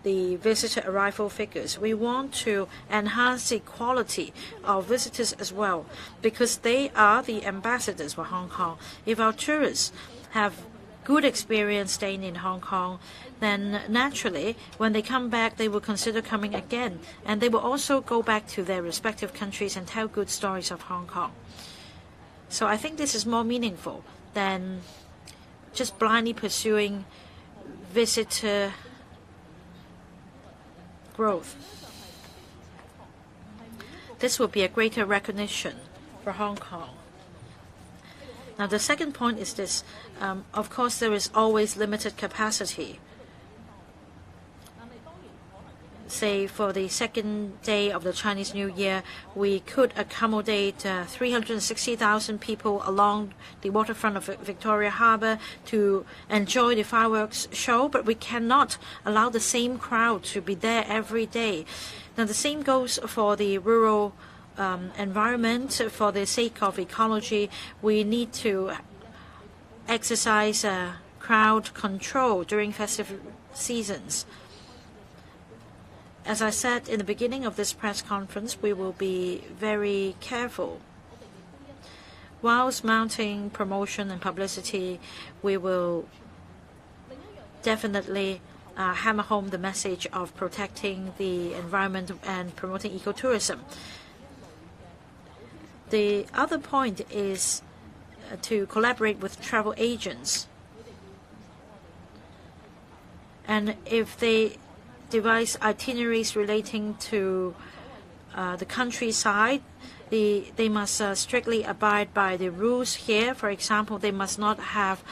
the visitor arrival figures. We want to enhance the quality of visitors as well, because they are the ambassadors for Hong Kong. If our tourists have good experience staying in Hong Kong, then naturally, when they come back, they will consider coming again, and they will also go back to their respective countries and tell good stories of Hong Kong. So I think this is more meaningful than just blindly pursuing visitor growth. This will be a greater recognition for Hong Kong. Now, the second point is this. Of course, there is always limited capacity. Say, for the second day of the Chinese New Year, we could accommodate 360,000 people along the waterfront of Victoria Harbour to enjoy the fireworks show, but we cannot allow the same crowd to be there every day. Now, the same goes for the rural environment, for the sake of ecology, we need to exercise crowd control during festive seasons. As I said in the beginning of this press conference, we will be very careful. Whilst mounting promotion and publicity, we will definitely hammer home the message of protecting the environment and promoting ecotourism. The other point is to collaborate with travel agents. And if they devise itineraries relating to the countryside, they must strictly abide by the rules here. For example, they must not have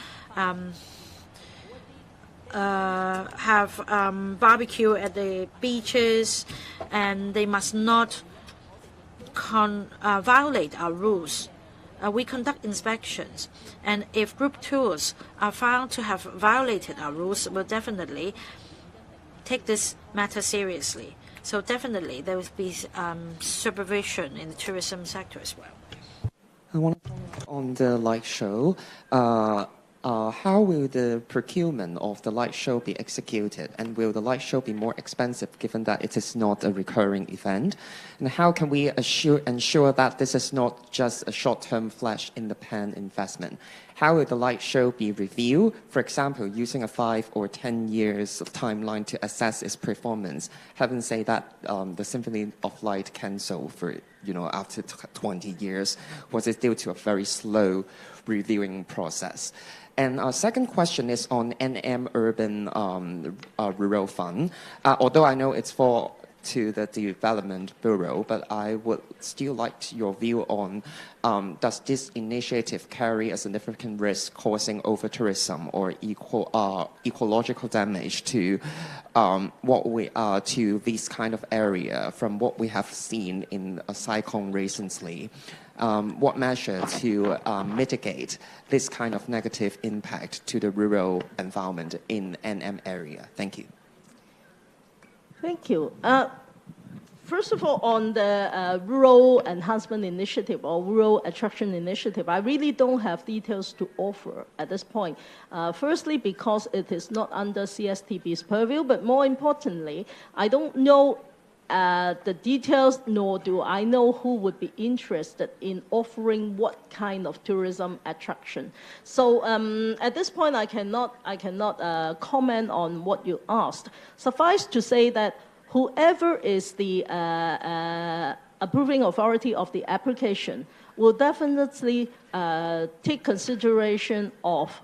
barbecue at the beaches, and they must not violate our rules. We conduct inspections, and if group tours are found to have violated our rules, we'll definitely take this matter seriously. So definitely there will be supervision in the tourism sector as well. I want to comment on the light show. How will the procurement of the light show be executed, and will the light show be more expensive given that it is not a recurring event? And how can we ensure that this is not just a short-term flash in the pan investment? How will the light show be reviewed, for example, using a 5 or 10 years timeline to assess its performance? Having said that, the Symphony of Light canceled for, after 20 years, was it due to a very slow reviewing process? And our second question is on NM Urban Rural Fund. Although I know it's for to the Development Bureau, but I would still like your view on does this initiative carry a significant risk causing over-tourism or ecological damage to to this kind of area from what we have seen in a cyclone recently? What measure to mitigate this kind of negative impact to the rural environment in NM area? Thank you. Thank you. First of all, on the Rural Enhancement Initiative or Rural Attraction Initiative, I really don't have details to offer at this point. Firstly, because it is not under CSTB's purview, but more importantly, I don't know the details, nor do I know who would be interested in offering what kind of tourism attraction. So at this point, I cannot comment on what you asked. Suffice to say that whoever is the approving authority of the application will definitely take consideration of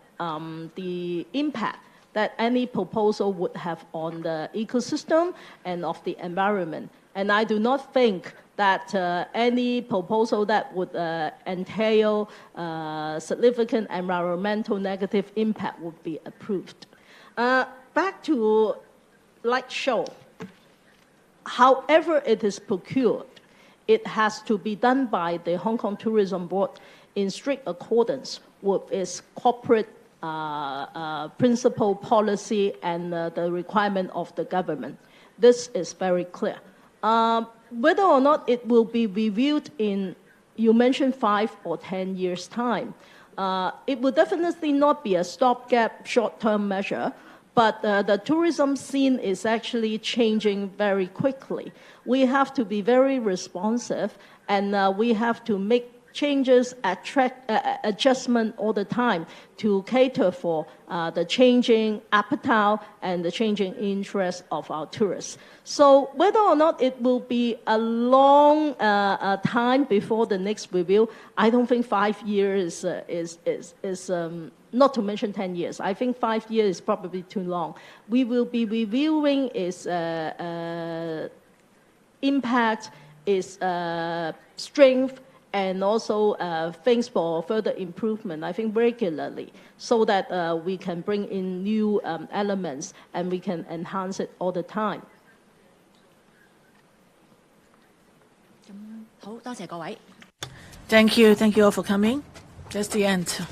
the impact that any proposal would have on the ecosystem and of the environment. And I do not think that any proposal that would entail significant environmental negative impact would be approved. Back to light show. However it is procured, it has to be done by the Hong Kong Tourism Board in strict accordance with its corporate principle, policy, and the requirement of the government. This is very clear. Whether or not it will be reviewed in, you mentioned 5 or 10 years' time, it will definitely not be a stopgap short-term measure, but the tourism scene is actually changing very quickly. We have to be very responsive, and we have to make changes, adjustment all the time to cater for the changing appetite and the changing interest of our tourists. So whether or not it will be a long time before the next review, I don't think 5 years is not to mention 10 years. I think 5 years is probably too long. We will be reviewing its impact, its strength, and also things for further improvement, I think regularly, so that we can bring in new elements and we can enhance it all the time. 好，多謝各位。Thank you all for coming. That's the end.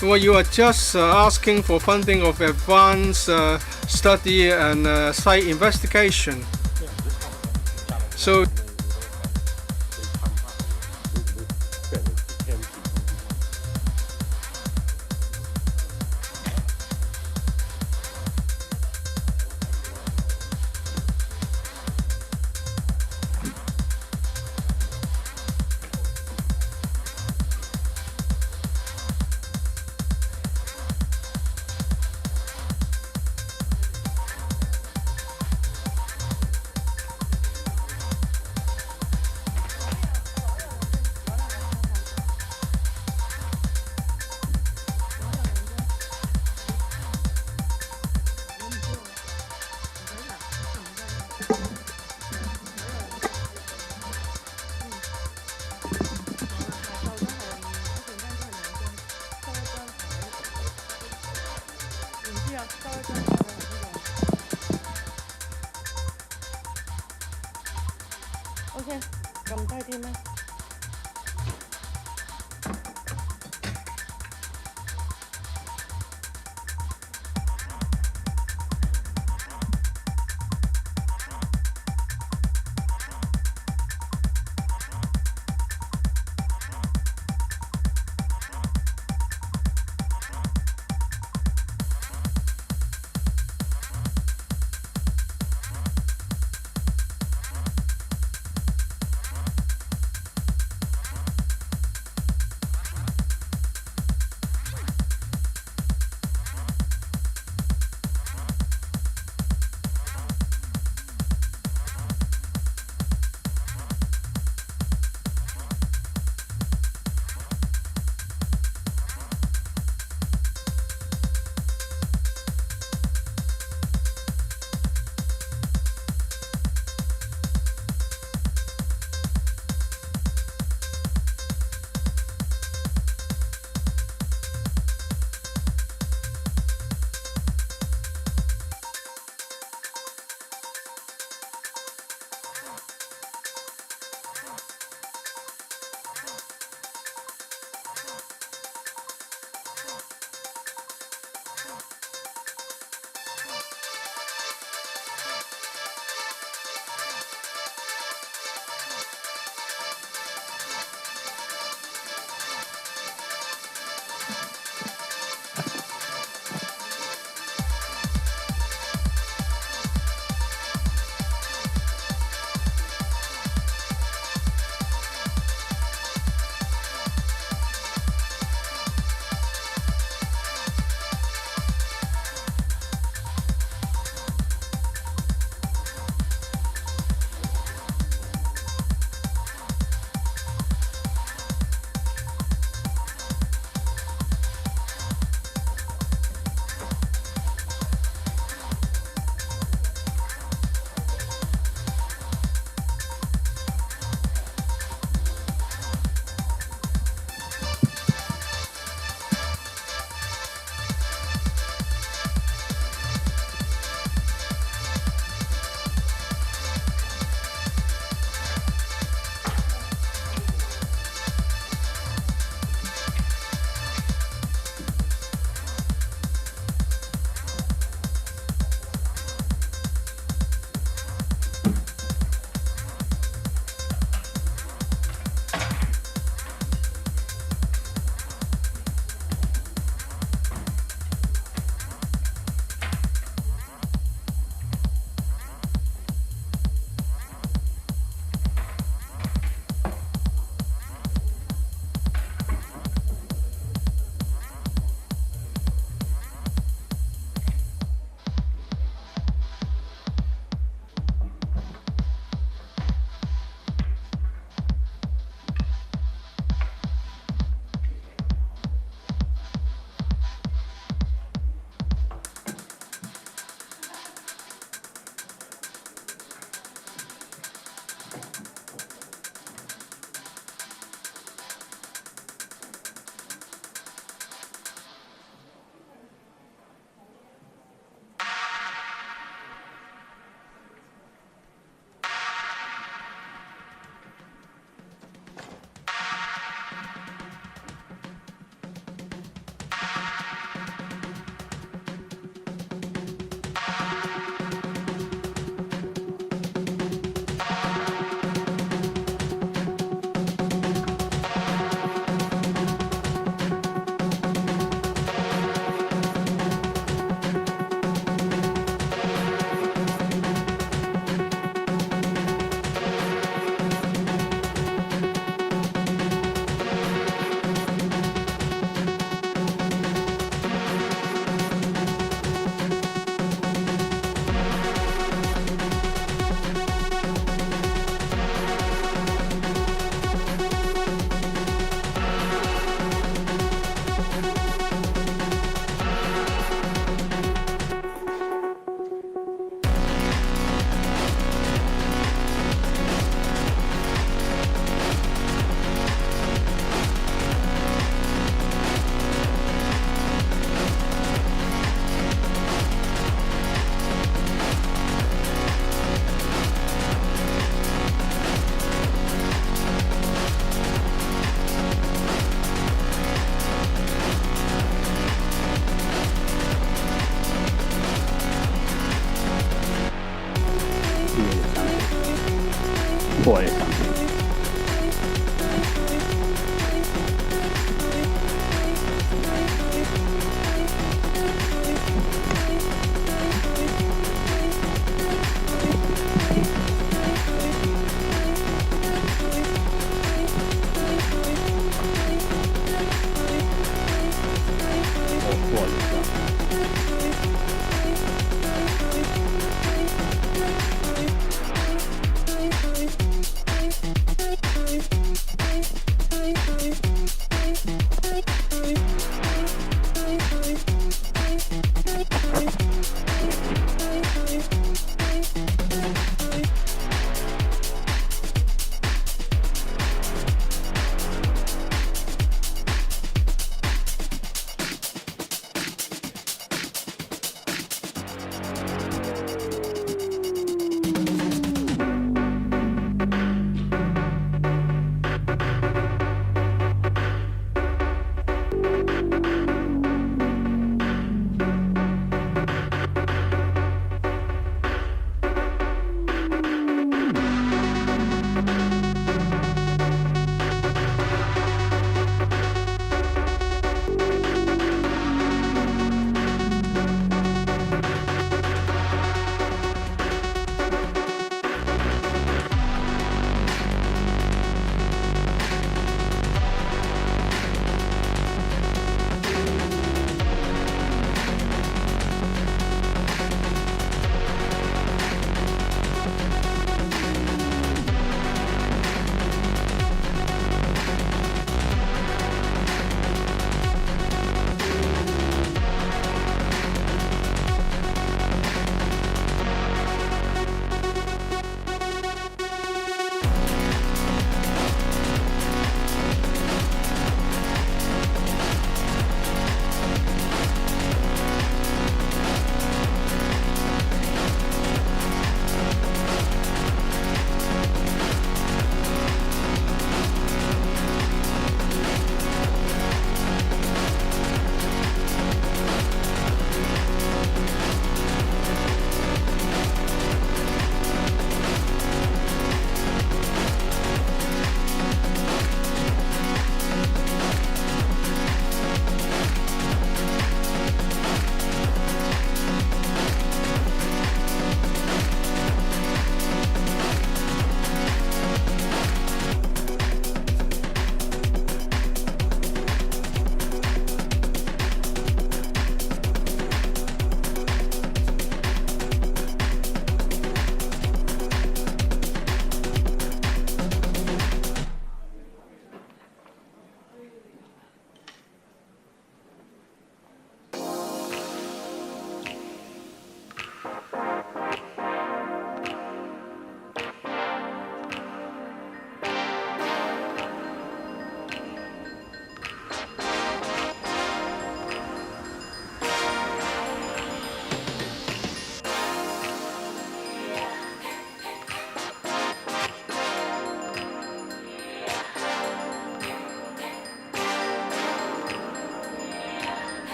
Well, you are just asking for funding of advanced study and site investigation. So OK， 撳低添啦。過嚟㗎。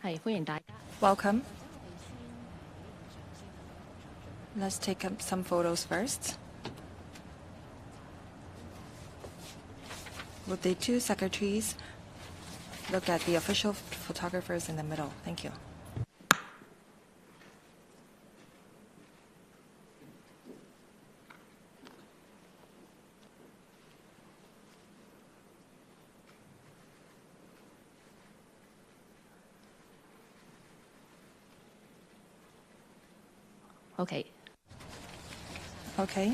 係歡迎大家。 Welcome. Let's take up some photos first. Would the two secretaries look at the official photographers in the middle? Thank you. OK。 Okay.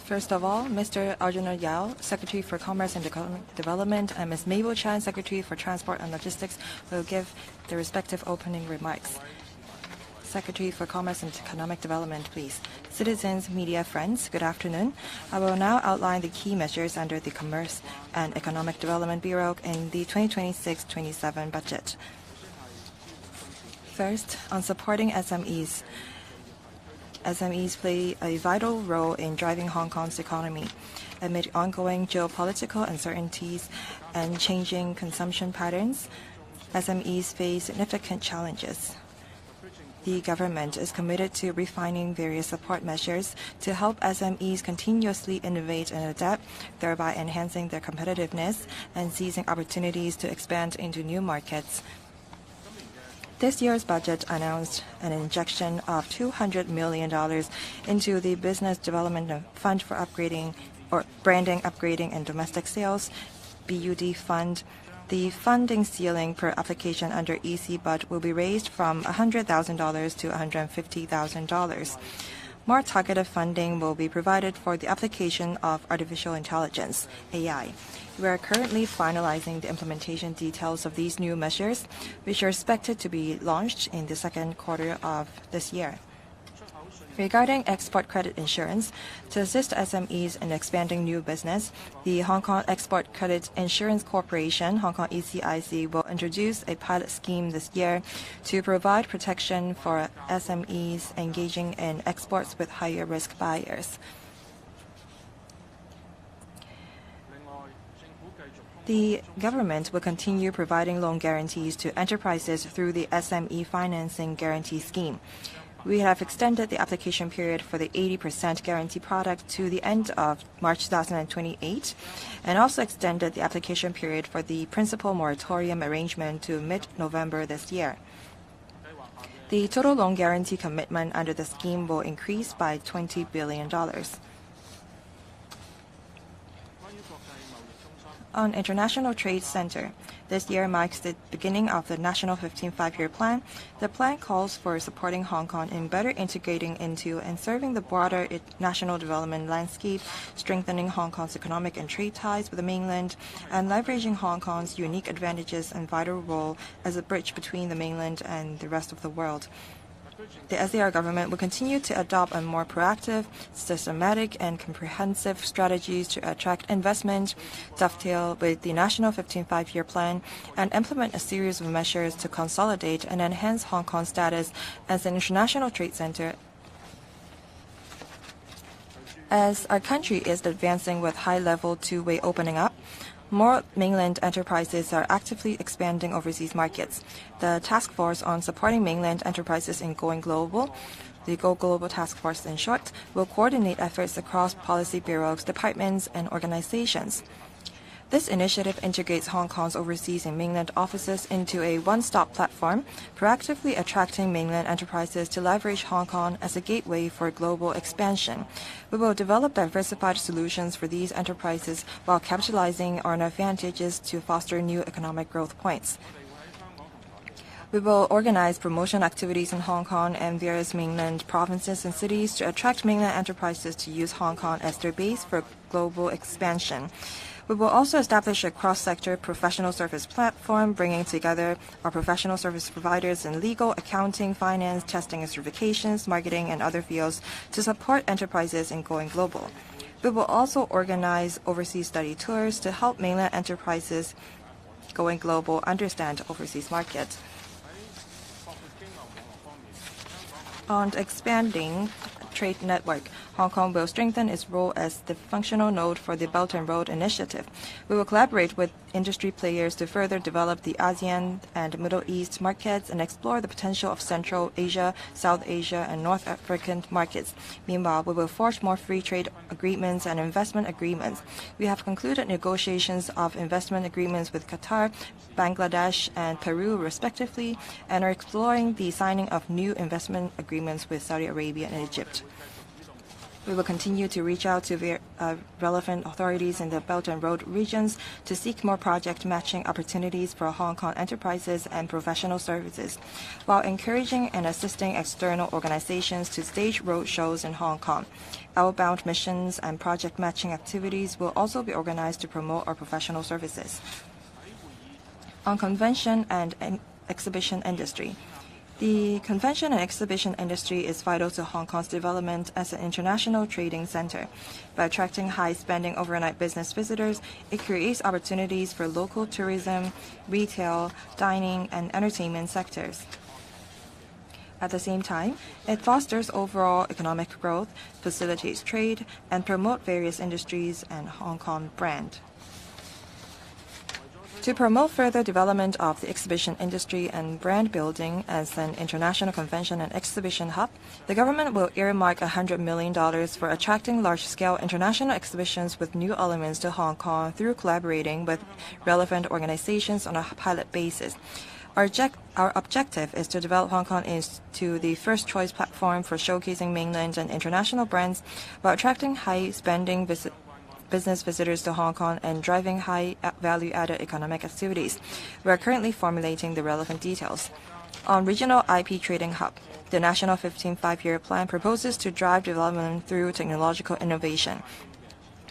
First of all, Mr. Arjuna Yao, Secretary for Commerce and Development, and Ms. Mabel Chan, Secretary for Transport and Logistics, will give their respective opening remarks. Secretary for Commerce and Economic Development, please. Citizens, media friends, good afternoon. I will now outline the key measures under the Commerce and Economic Development Bureau in the 2026-27 budget. First, on supporting SMEs. SMEs play a vital role in driving Hong Kong's economy. Amid ongoing geopolitical uncertainties and changing consumption patterns, SMEs face significant challenges. The government is committed to refining various support measures to help SMEs continuously innovate and adapt, thereby enhancing their competitiveness and seizing opportunities to expand into new markets. This year's budget announced an injection of $200 million into the Business Development Fund for Upgrading or Branding, Upgrading, and Domestic Sales, BUD Fund. The funding ceiling per application under EC-BUD will be raised from $100,000 to $150,000. More targeted funding will be provided for the application of artificial intelligence, AI. We are currently finalizing the implementation details of these new measures, which are expected to be launched in the second quarter of this year. Regarding export credit insurance, to assist SMEs in expanding new business, the Hong Kong Export Credit Insurance Corporation, Hong Kong ECIC, will introduce a pilot scheme this year to provide protection for SMEs engaging in exports with higher risk buyers. The government will continue providing loan guarantees to enterprises through the SME Financing Guarantee Scheme. We have extended the application period for the 80% guarantee product to the end of March 2028, and also extended the application period for the principal moratorium arrangement to mid-November this year. The total loan guarantee commitment under the scheme will increase by $20 billion. On International Trade Center, this year marks the beginning of the National 15 Five-Year Plan. The plan calls for supporting Hong Kong in better integrating into and serving the broader national development landscape, strengthening Hong Kong's economic and trade ties with the mainland, and leveraging Hong Kong's unique advantages and vital role as a bridge between the mainland and the rest of the world. The SAR government will continue to adopt a more proactive, systematic, and comprehensive strategies to attract investment, dovetail with the National 15 Five-Year Plan, and implement a series of measures to consolidate and enhance Hong Kong's status as an international trade center. As our country is advancing with high-level two-way opening up, more mainland enterprises are actively expanding overseas markets. The Task Force on Supporting Mainland Enterprises in Going Global, the Go Global Task Force in short, will coordinate efforts across policy bureaus, departments, and organizations. This initiative integrates Hong Kong's overseas and mainland offices into a one-stop platform, proactively attracting mainland enterprises to leverage Hong Kong as a gateway for global expansion. We will develop diversified solutions for these enterprises while capitalizing on advantages to foster new economic growth points. We will organize promotion activities in Hong Kong and various mainland provinces and cities to attract mainland enterprises to use Hong Kong as their base for global expansion. We will also establish a cross-sector professional service platform, bringing together our professional service providers in legal, accounting, finance, testing and certifications, marketing, and other fields to support enterprises in going global. We will also organize overseas study tours to help mainland enterprises going global understand overseas markets. On expanding trade network. Hong Kong will strengthen its role as the functional node for the Belt and Road Initiative. We will collaborate with industry players to further develop the ASEAN and Middle East markets and explore the potential of Central Asia, South Asia, and North African markets. Meanwhile, we will forge more free trade agreements and investment agreements. We have concluded negotiations of investment agreements with Qatar, Bangladesh, and Peru, respectively, and are exploring the signing of new investment agreements with Saudi Arabia and Egypt. We will continue to reach out to relevant authorities in the Belt and Road regions to seek more project matching opportunities for Hong Kong enterprises and professional services, while encouraging and assisting external organizations to stage road shows in Hong Kong. Outbound missions and project matching activities will also be organized to promote our professional services. On convention and exhibition industry. The convention and exhibition industry is vital to Hong Kong's development as an international trading center. By attracting high-spending overnight business visitors, it creates opportunities for local tourism, retail, dining, and entertainment sectors. At the same time, it fosters overall economic growth, facilitates trade, and promotes various industries and Hong Kong brand. To promote further development of the exhibition industry and brand building as an international convention and exhibition hub, the government will earmark $100 million for attracting large-scale international exhibitions with new elements to Hong Kong through collaborating with relevant organizations on a pilot basis. Our objective is to develop Hong Kong into the first-choice platform for showcasing mainland and international brands while attracting high-spending business visitors to Hong Kong and driving high value-added economic activities. We are currently formulating the relevant details. On regional IP trading hub, the National 15th Five-Year Plan proposes to drive development through technological innovation.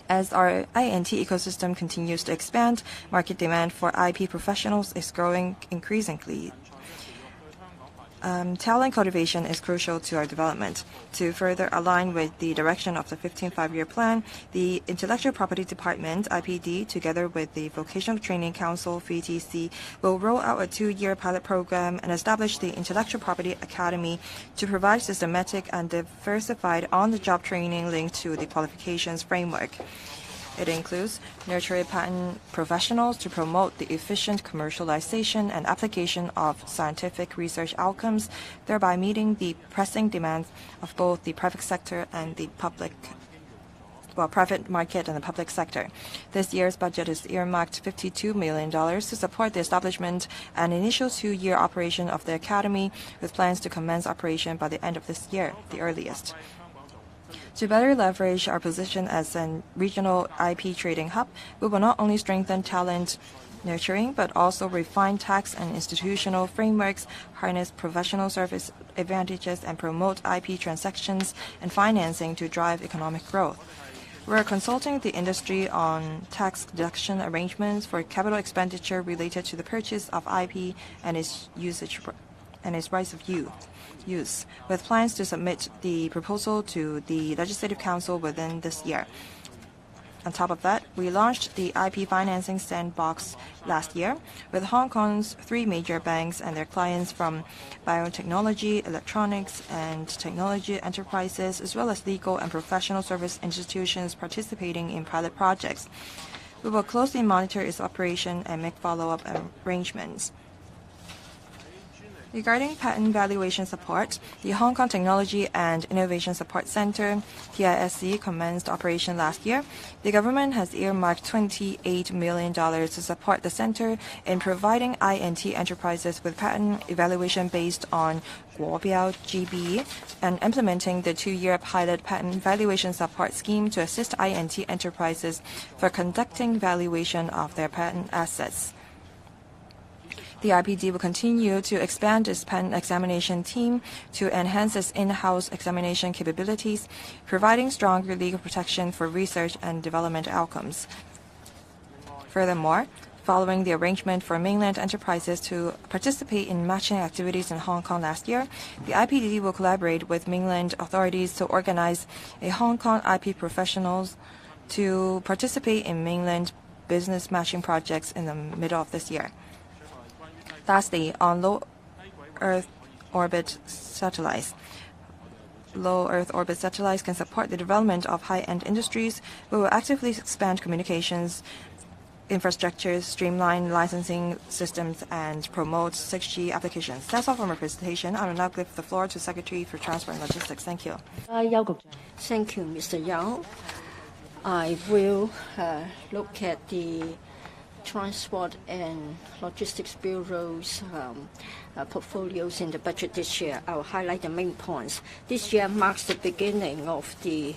As our INT ecosystem continues to expand, market demand for IP professionals is growing increasingly. Talent cultivation is crucial to our development. To further align with the direction of the 15th Five-Year Plan, the Intellectual Property Department, IPD, together with the Vocational Training Council, VTC, will roll out a 2-year pilot program and establish the Intellectual Property Academy to provide systematic and diversified on-the-job training linked to the qualifications framework. It includes nurturing patent professionals to promote the efficient commercialization and application of scientific research outcomes, thereby meeting the pressing demands of both the private sector and the private market and the public sector. This year's budget is earmarked $52 million to support the establishment and initial 2-year operation of the academy, with plans to commence operation by the end of this year, the earliest. To better leverage our position as a regional IP trading hub, we will not only strengthen talent nurturing, but also refine tax and institutional frameworks, harness professional service advantages, and promote IP transactions and financing to drive economic growth. We are consulting the industry on tax deduction arrangements for capital expenditure related to the purchase of IP and its usage and its rights of use, with plans to submit the proposal to the Legislative Council within this year. On top of that, we launched the IP financing sandbox last year with Hong Kong's 3 major banks and their clients from biotechnology, electronics, and technology enterprises, as well as legal and professional service institutions participating in pilot projects. We will closely monitor its operation and make follow-up arrangements. Regarding patent valuation support, the Hong Kong Technology and Innovation Support Center, TISC, commenced operation last year. The government has earmarked $28 million to support the center in providing INT enterprises with patent evaluation based on Guobiao GB and implementing the 2-year pilot patent valuation support scheme to assist INT enterprises for conducting valuation of their patent assets. The IPD will continue to expand its patent examination team to enhance its in-house examination capabilities, providing stronger legal protection for research and development outcomes. Furthermore, following the arrangement for mainland enterprises to participate in matching activities in Hong Kong last year, the IPD will collaborate with mainland authorities to organize a Hong Kong IP professionals to participate in mainland business matching projects in the middle of this year. Lastly, on low Earth orbit satellites, low Earth orbit satellites can support the development of high-end industries. We will actively expand communications infrastructures, streamline licensing systems, and promote 6G applications. That's all for my presentation. I will now give the floor to Secretary for Transport and Logistics. Thank you. Thank you, Mr. Yao. I will look at the Transport and Logistics Bureau's portfolios in the budget this year. I will highlight the main points. This year marks the beginning of the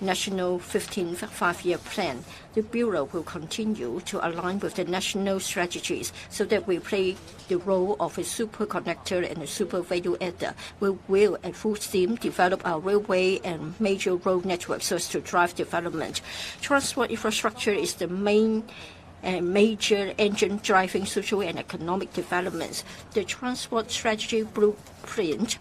National 15th Five-Year Plan. The Bureau will continue to align with the national strategies so that we play the role of a super connector and a super value adder. We will at full steam develop our railway and major road networks so as to drive development. Transport infrastructure is the main and major engine driving social and economic developments. The transport strategy blueprint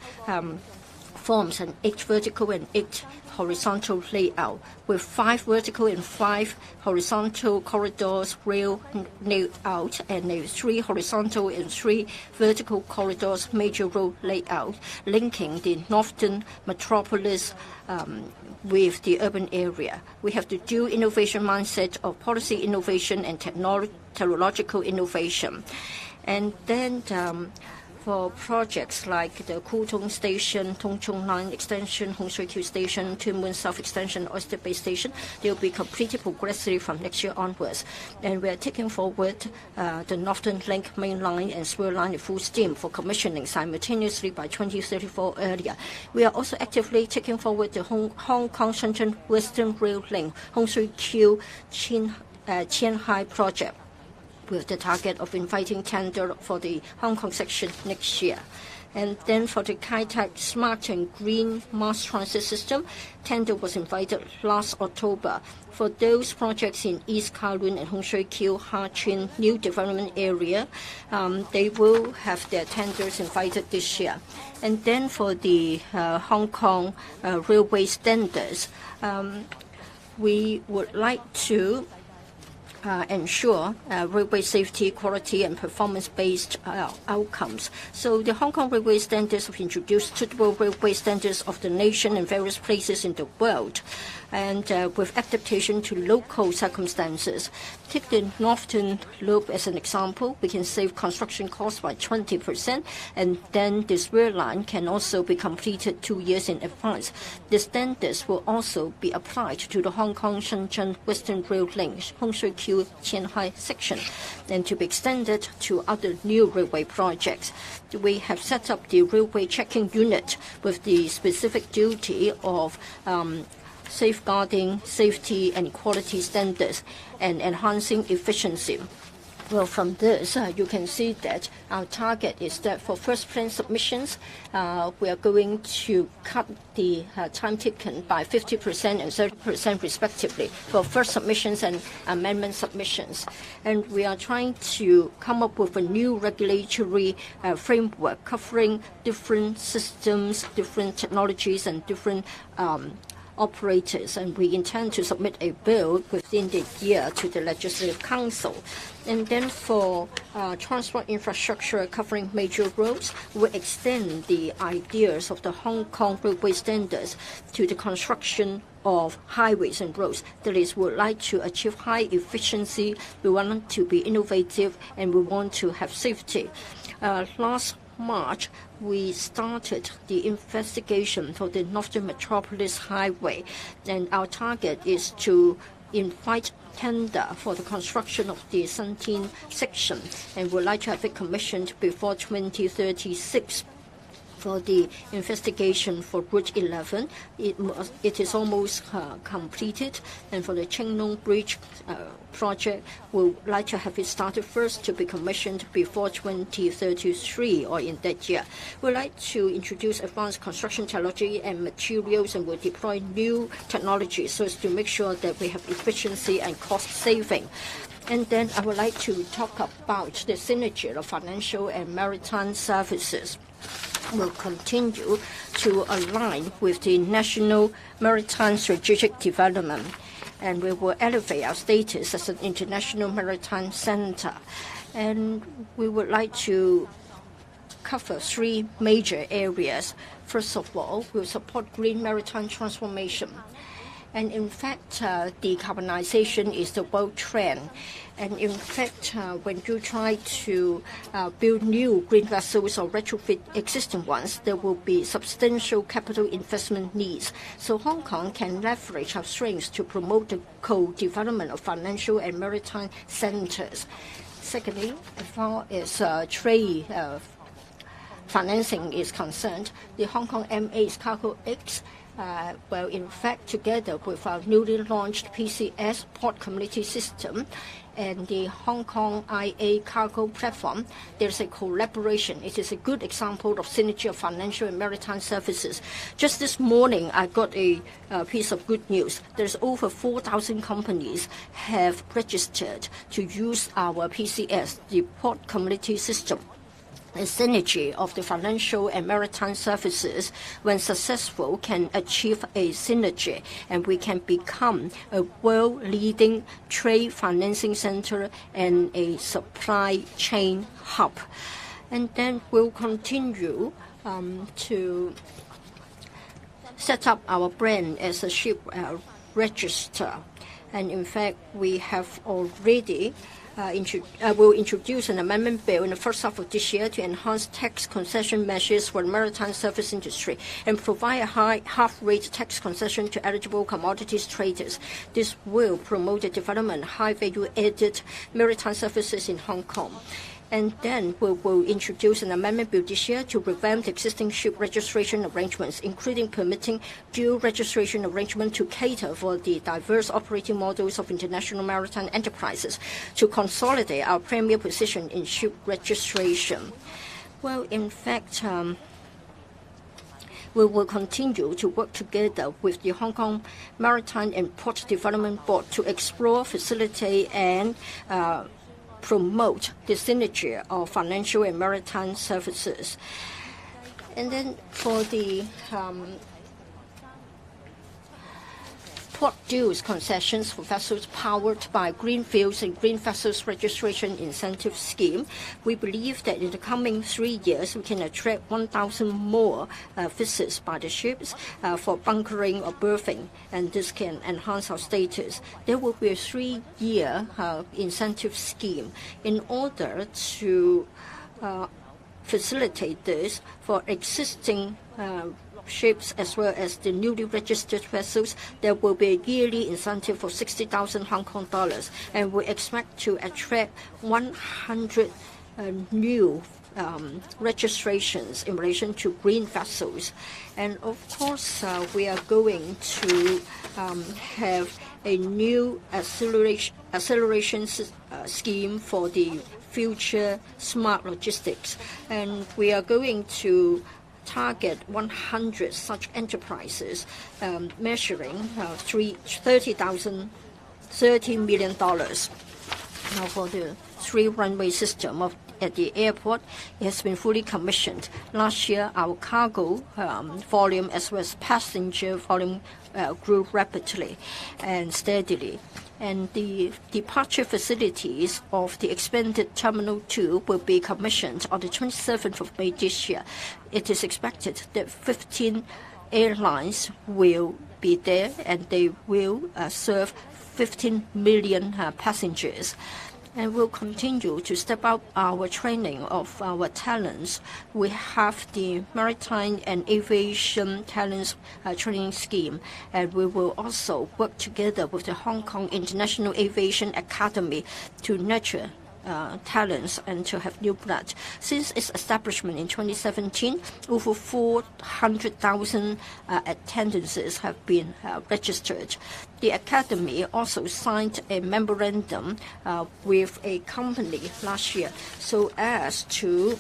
forms an 8 vertical and 8 horizontal layout with 5 vertical and 5 horizontal corridors rail layout and 3 horizontal and 3 vertical corridors major road layout linking the northern metropolis with the urban area. We have the dual innovation mindset of policy innovation and technological innovation. And then for projects like the Kutong Station, Tung Chung Line Extension, Hong Shui Kiu Station, Tuen Mun South Extension, Oyster Bay Station, they will be completed progressively from next year onwards. And we are taking forward the Northern Link Main Line and Spur Line at full steam for commissioning simultaneously by 2034 earlier. We are also actively taking forward the Hong Kong-Shenzhen Western Rail Link, Hong Shui Kiu Qianhai project, with the target of inviting tender for the Hong Kong section next year. And then for the Kai Tak Smart and Green Mass Transit System, tender was invited last October. For those projects in East Kowloon and Hong Shui Kiu Ha Chin New Development Area, they will have their tenders invited this year. And then for the Hong Kong railway standards, we would like to ensure railway safety, quality, and performance-based outcomes. So the Hong Kong railway standards have introduced suitable railway standards of the nation and various places in the world, and with adaptation to local circumstances. Take the Northern Loop as an example. We can save construction costs by 20%, and then this rail line can also be completed 2 years in advance. The standards will also be applied to the Hong Kong-Shenzhen Western Rail Link, Hong Shui Kiu Qianhai section, and to be extended to other new railway projects. We have set up the railway checking unit with the specific duty of safeguarding safety and quality standards and enhancing efficiency. Well, from this, you can see that our target is that for first plan submissions, we are going to cut the time taken by 50% and 30% respectively for first submissions and amendment submissions. And we are trying to come up with a new regulatory framework covering different systems, different technologies, and different operators, and we intend to submit a bill within the year to the Legislative Council. And then for transport infrastructure covering major roads, we extend the ideas of the Hong Kong railway standards to the construction of highways and roads. That is, we would like to achieve high efficiency, we want to be innovative, and we want to have safety. Last March, we started the investigation for the Northern Metropolis Highway, and our target is to invite tender for the construction of the 17th section, and we'd like to have it commissioned before 2036. For the investigation for Route 11, it is almost completed, and for the Cheng Long Bridge project, we'd like to have it started first to be commissioned before 2033 or in that year. We'd like to introduce advanced construction technology and materials, and we'll deploy new technologies so as to make sure that we have efficiency and cost saving. And then I would like to talk about the synergy of financial and maritime services. Will continue to align with the national maritime strategic development, and we will elevate our status as an international maritime center. And we would like to cover three major areas. First of all, we'll support green maritime transformation. And in fact, decarbonization is the world trend. And in fact, when you try to build new green vessels or retrofit existing ones, there will be substantial capital investment needs. So Hong Kong can leverage our strengths to promote the co-development of financial and maritime centers. Secondly, as far as trade financing is concerned, the Hong Kong MA's Cargo X in fact, together with our newly launched PCS Port Community System and the Hong Kong IA Cargo Platform, there's a collaboration. It is a good example of synergy of financial and maritime services. Just this morning, I got a piece of good news. There's over 4,000 companies have registered to use our PCS, the Port Community System. A synergy of the financial and maritime services, when successful, can achieve a synergy, and we can become a world-leading trade financing center and a supply chain hub. And then we'll continue to set up our brand as a ship register. And in fact, we have already will introduce an amendment bill in the first half of this year to enhance tax concession measures for the maritime service industry and provide a high half-rate tax concession to eligible commodities traders. This will promote the development of high-value-added maritime services in Hong Kong. And then we will introduce an amendment bill this year to revamp the existing ship registration arrangements, including permitting dual registration arrangement to cater for the diverse operating models of international maritime enterprises, to consolidate our premier position in ship registration. Well, in fact, we will continue to work together with the Hong Kong Maritime and Port Development Board to explore, facilitate, and promote the synergy of financial and maritime services. And then for the port dues concessions for vessels powered by green fuels and green vessels registration incentive scheme, we believe that in the coming 3 years we can attract 1,000 more visits by the ships for bunkering or berthing, and this can enhance our status. There will be a 3-year incentive scheme in order to facilitate this for existing ships as well as the newly registered vessels. There will be a yearly incentive for 60,000 Hong Kong dollars, and we expect to attract 100 new registrations in relation to green vessels. And of course, we are going to have a new acceleration scheme for the future smart logistics, and we are going to target 100 such enterprises, measuring $30 million. Now, for the 3-runway system at the airport, it has been fully commissioned. Last year, our cargo volume as well as passenger volume grew rapidly and steadily. And the departure facilities of the expanded Terminal 2 will be commissioned on the 27th of May this year. It is expected that 15 airlines will be there, and they will serve 15 million passengers. And we'll continue to step up our training of our talents. We have the Maritime and Aviation Talents Training Scheme, and we will also work together with the Hong Kong International Aviation Academy to nurture talents and to have new blood. Since its establishment in 2017, over 400,000 attendances have been registered. The Academy also signed a memorandum with a company last year so as to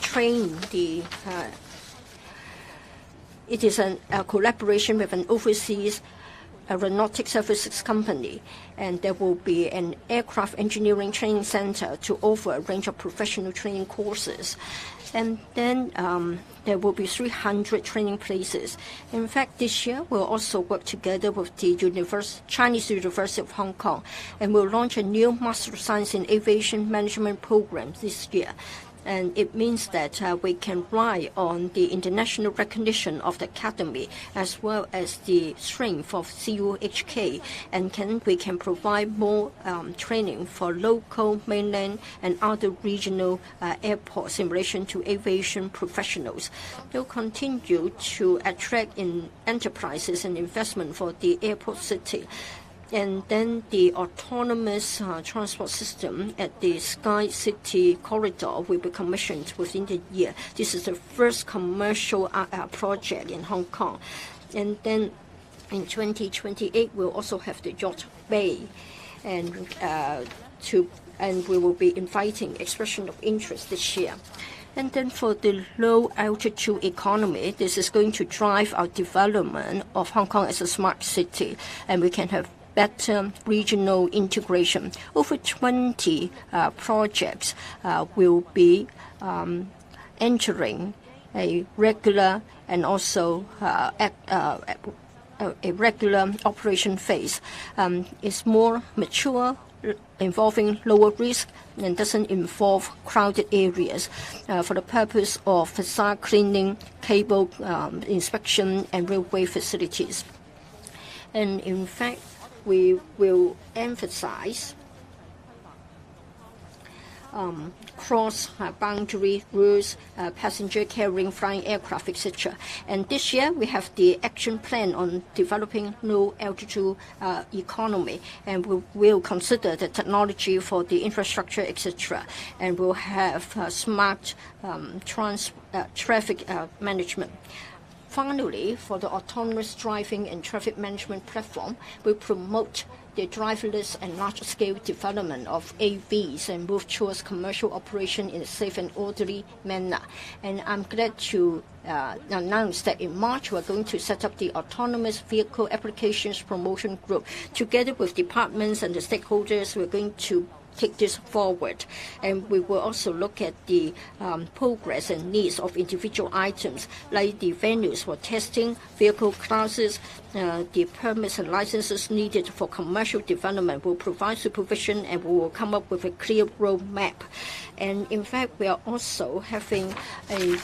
train the it is a collaboration with an overseas aeronautic services company, and there will be an aircraft engineering training center to offer a range of professional training courses. And then there will be 300 training places. In fact, this year we'll also work together with the Chinese University of Hong Kong, and we'll launch a new Master of Science in Aviation Management program this year. And it means that we can rely on the international recognition of the academy as well as the strength of CUHK, and we can provide more training for local, mainland, and other regional airports in relation to aviation professionals. We'll continue to attract enterprises and investment for the airport city. And then the autonomous transport system at the Sky City corridor will be commissioned within the year. This is the first commercial project in Hong Kong. And then in 2028, we'll also have the Yacht Bay, and we will be inviting expression of interest this year. And then for the low-altitude economy, this is going to drive our development of Hong Kong as a smart city, and we can have better regional integration. Over 20 projects will be entering a regular and also a regular operation phase. It's more mature, involving lower risk, and doesn't involve crowded areas for the purpose of facade cleaning, cable inspection, and railway facilities. And in fact, we will emphasize cross-boundary routes, passenger-carrying flying aircraft, etc. And this year, we have the action plan on developing low-altitude economy, and we will consider the technology for the infrastructure, etc. And we'll have smart traffic management. Finally, for the autonomous driving and traffic management platform, we promote the driverless and large-scale development of AVs and move towards commercial operation in a safe and orderly manner. And I'm glad to announce that in March, we're going to set up the Autonomous Vehicle Applications Promotion Group. Together with departments and the stakeholders, we're going to take this forward. And we will also look at the progress and needs of individual items, like the venues for testing, vehicle classes, the permits and licenses needed for commercial development. We'll provide supervision, and we will come up with a clear roadmap. And in fact, we are also having a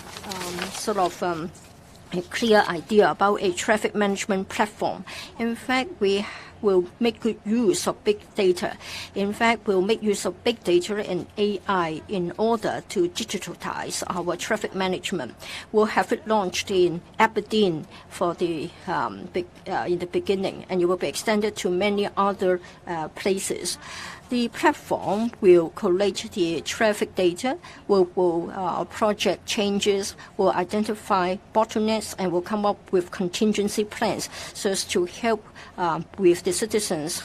a clear idea about a traffic management platform. In fact, we will make good use of big data. In fact, we'll make use of big data and AI in order to digitalize our traffic management. We'll have it launched in Aberdeen for the in the beginning, and it will be extended to many other places. The platform will collate the traffic data, will project changes, will identify bottlenecks, and will come up with contingency plans so as to help with the citizens'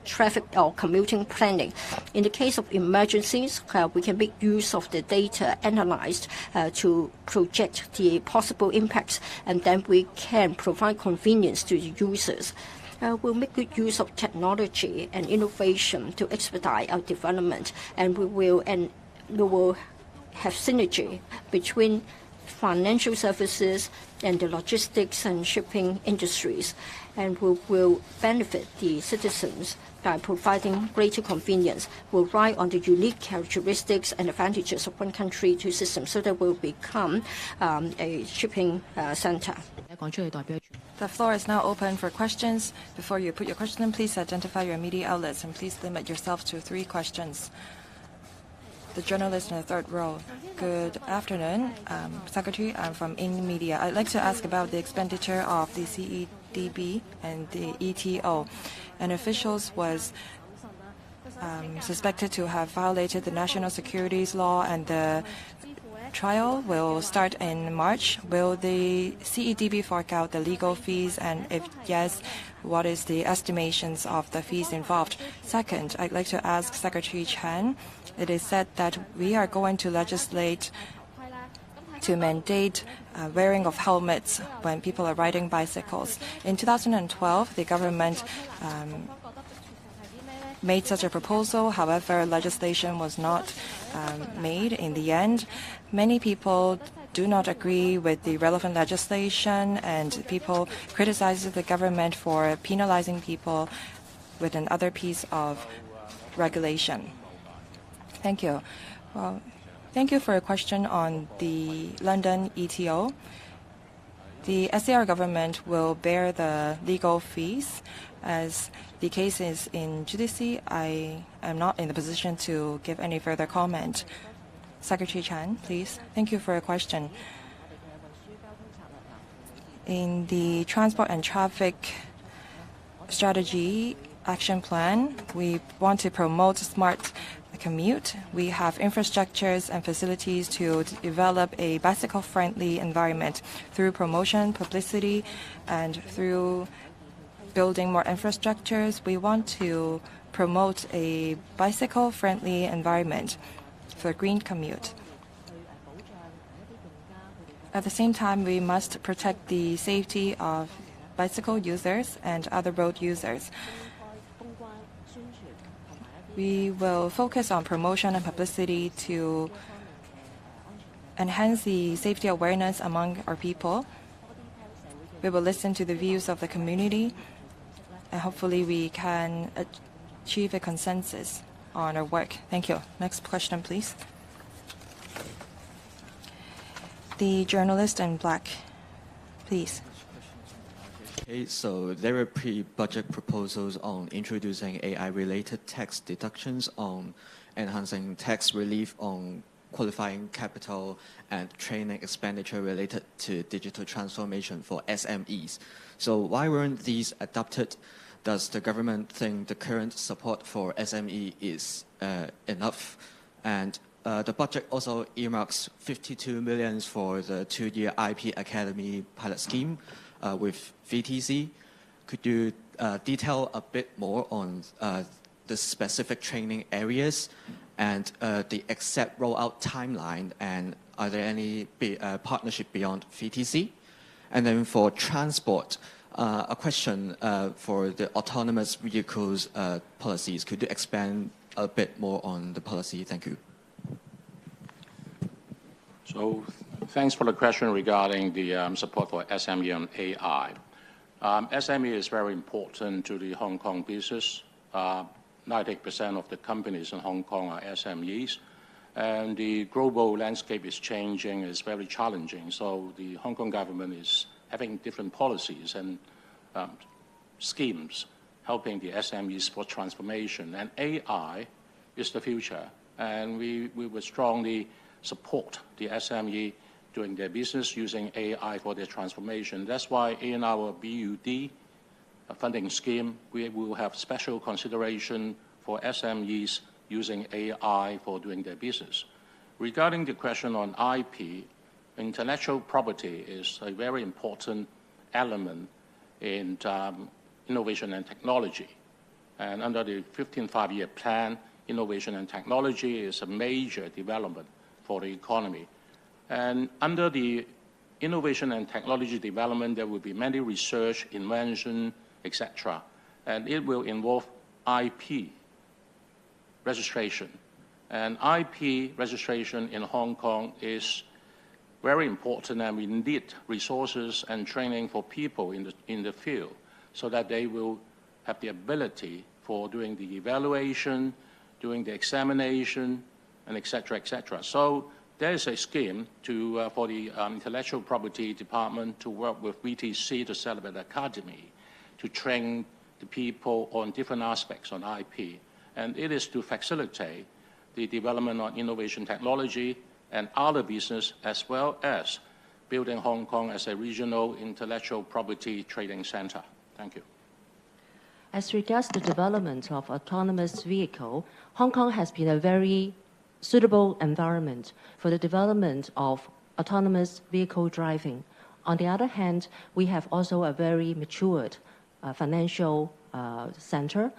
traffic or commuting planning. In the case of emergencies, we can make use of the data analyzed to project the possible impacts, and then we can provide convenience to the users. We'll make good use of technology and innovation to expedite our development, and we will have synergy between financial services and the logistics and shipping industries, and we will benefit the citizens by providing greater convenience. We'll rely on the unique characteristics and advantages of one country, two systems, so that we'll become a shipping center. The floor is now open for questions. Before you put your question, please identify your media outlets and please limit yourself to 3 questions. The journalist in the third row. Good afternoon, Secretary. I'm from In Media. I'd like to ask about the expenditure of the CEDB and the ETO. An official was suspected to have violated the national securities law, and the trial will start in March. Will the CEDB fork out the legal fees, and if yes, what is the estimations of the fees involved? Second, I'd like to ask Secretary Chen. It is said that we are going to legislate to mandate wearing of helmets when people are riding bicycles. In 2012, the government made such a proposal. However, legislation was not made in the end. Many people do not agree with the relevant legislation, and people criticize the government for penalizing people with another piece of regulation. Thank you. Well, Thank you for your question on the London ETO. The SAR government will bear the legal fees. As the case is in judice, I am not in the position to give any further comment. Secretary Chan, please. Thank you for your question. In the Transport and Traffic Strategy Action Plan, we want to promote smart commute. We have infrastructures and facilities to develop a bicycle-friendly environment through promotion, publicity, and through building more infrastructures. We want to promote a bicycle-friendly environment for green commute. At the same time, we must protect the safety of bicycle users and other road users. We will focus on promotion and publicity to enhance the safety awareness among our people. We will listen to the views of the community, and hopefully we can achieve a consensus on our work. Thank you. Next question, please. The journalist in black, please. Okay, so there are pre-budget proposals on introducing AI-related tax deductions, on enhancing tax relief on qualifying capital and training expenditure related to digital transformation for SMEs. So why weren't these adopted? Does the government think the current support for SME is enough? And the budget also earmarks 52 million for the 2-year IP Academy pilot scheme with VTC. Could you detail a bit more on the specific training areas and the exact rollout timeline, and are there any partnership beyond VTC? And then for transport, a question for the autonomous vehicles policies. Could you expand a bit more on the policy? Thank you. So thanks for the question regarding the support for SME and AI. SME is very important to the Hong Kong business. 90% of the companies in Hong Kong are SMEs, and the global landscape is changing, is very challenging. So the Hong Kong government is having different policies and schemes helping the SMEs for transformation. And AI is the future, and we will strongly support the SME doing their business using AI for their transformation. That's why in our BUD funding scheme, we will have special consideration for SMEs using AI for doing their business. Regarding the question on IP, intellectual property is a very important element in innovation and technology. And under the 15th Five-Year Plan, innovation and technology is a major development for the economy. And under the innovation and technology development, there will be many research, invention, etc. And it will involve IP registration. And IP registration in Hong Kong is very important, and we need resources and training for people in the field so that they will have the ability for doing the evaluation, doing the examination, and etc., etc. So there is a scheme to, for the intellectual property department to work with VTC to set up an academy to train the people on different aspects on IP. And it is to facilitate the development on innovation technology and other business, as well as building Hong Kong as a regional intellectual property trading center. Thank you. As regards the development of autonomous vehicle, Hong Kong has been a very suitable environment for the development of autonomous vehicle driving. On the other hand, we have also a very matured financial center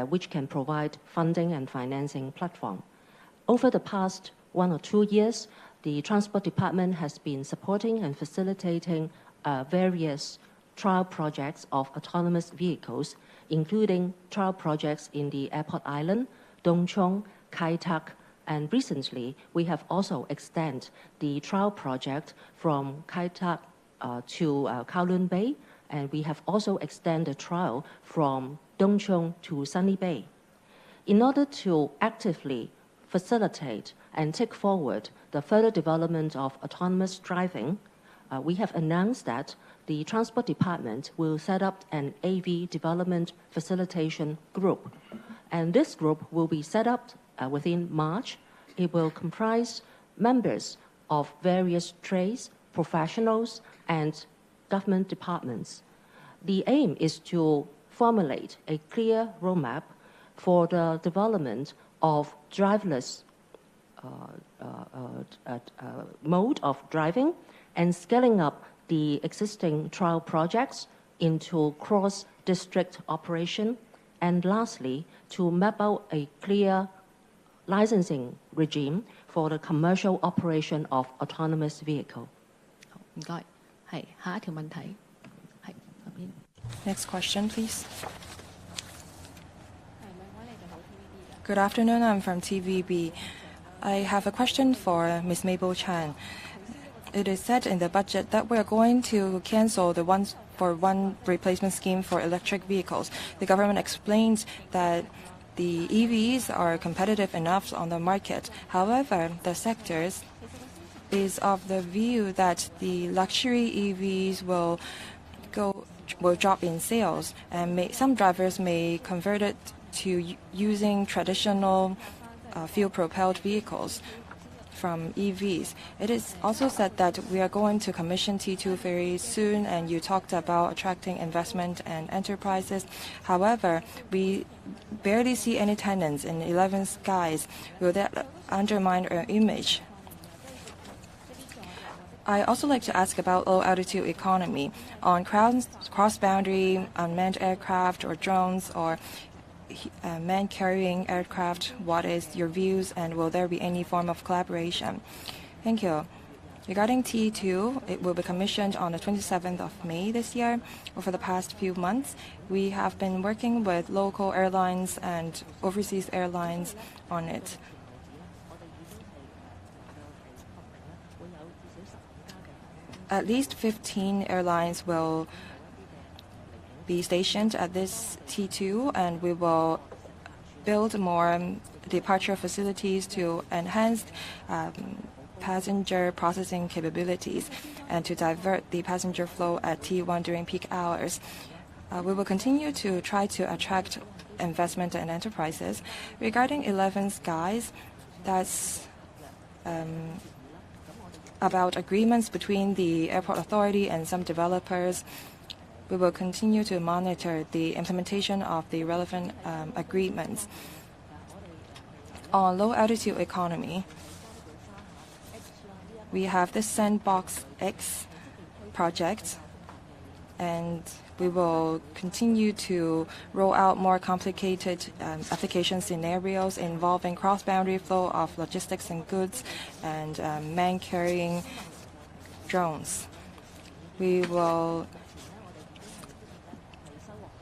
which can provide funding and financing platform. Over the past 1 or 2 years, the Transport Department has been supporting and facilitating various trial projects of autonomous vehicles, including trial projects in the Airport Island, Dong Chung, Kai Tak, and recently we have also extended the trial project from Kai Tak to Kowloon Bay, and we have also extended the trial from Dong Chung to Sunny Bay. In order to actively facilitate and take forward the further development of autonomous driving, we have announced that the Transport Department will set up an AV development facilitation group. And this group will be set up within March. It will comprise members of various trades, professionals, and government departments. The aim is to formulate a clear roadmap for the development of driverless mode of driving and scaling up the existing trial projects into cross-district operation, and lastly, to map out a clear licensing regime for the commercial operation of autonomous vehicle. 唔該，係下一條問題，係嗰邊。Next question, please. Good afternoon, I'm from TVB. I have a question for Ms. Mabel Chan. It is said in the budget that we are going to cancel the one-for-one replacement scheme for electric vehicles. The government explains that the EVs are competitive enough on the market. However, the sectors is of the view that the luxury EVs will drop in sales, and some drivers may convert it to using traditional fuel-propelled vehicles from EVs. It is also said that we are going to commission T2 very soon, and you talked about attracting investment and enterprises. However, we barely see any tenants in 11 Skies. Will that undermine our image? I also like to ask about low-altitude economy. On cross-boundary unmanned aircraft or drones or man-carrying aircraft, what is your views, and will there be any form of collaboration? Thank you. Regarding T2, it will be commissioned on the 27th of May this year. Over the past few months, we have been working with local airlines and overseas airlines on it. At least 15 airlines will be stationed at this T2, and we will build more departure facilities to enhance passenger processing capabilities and to divert the passenger flow at T1 during peak hours. We will continue to try to attract investment and enterprises. Regarding 11 Skies, that's about agreements between the airport authority and some developers. We will continue to monitor the implementation of the relevant agreements. On low-altitude economy, we have this Sandbox X project, and we will continue to roll out more complicated application scenarios involving cross-boundary flow of logistics and goods and man-carrying drones. We will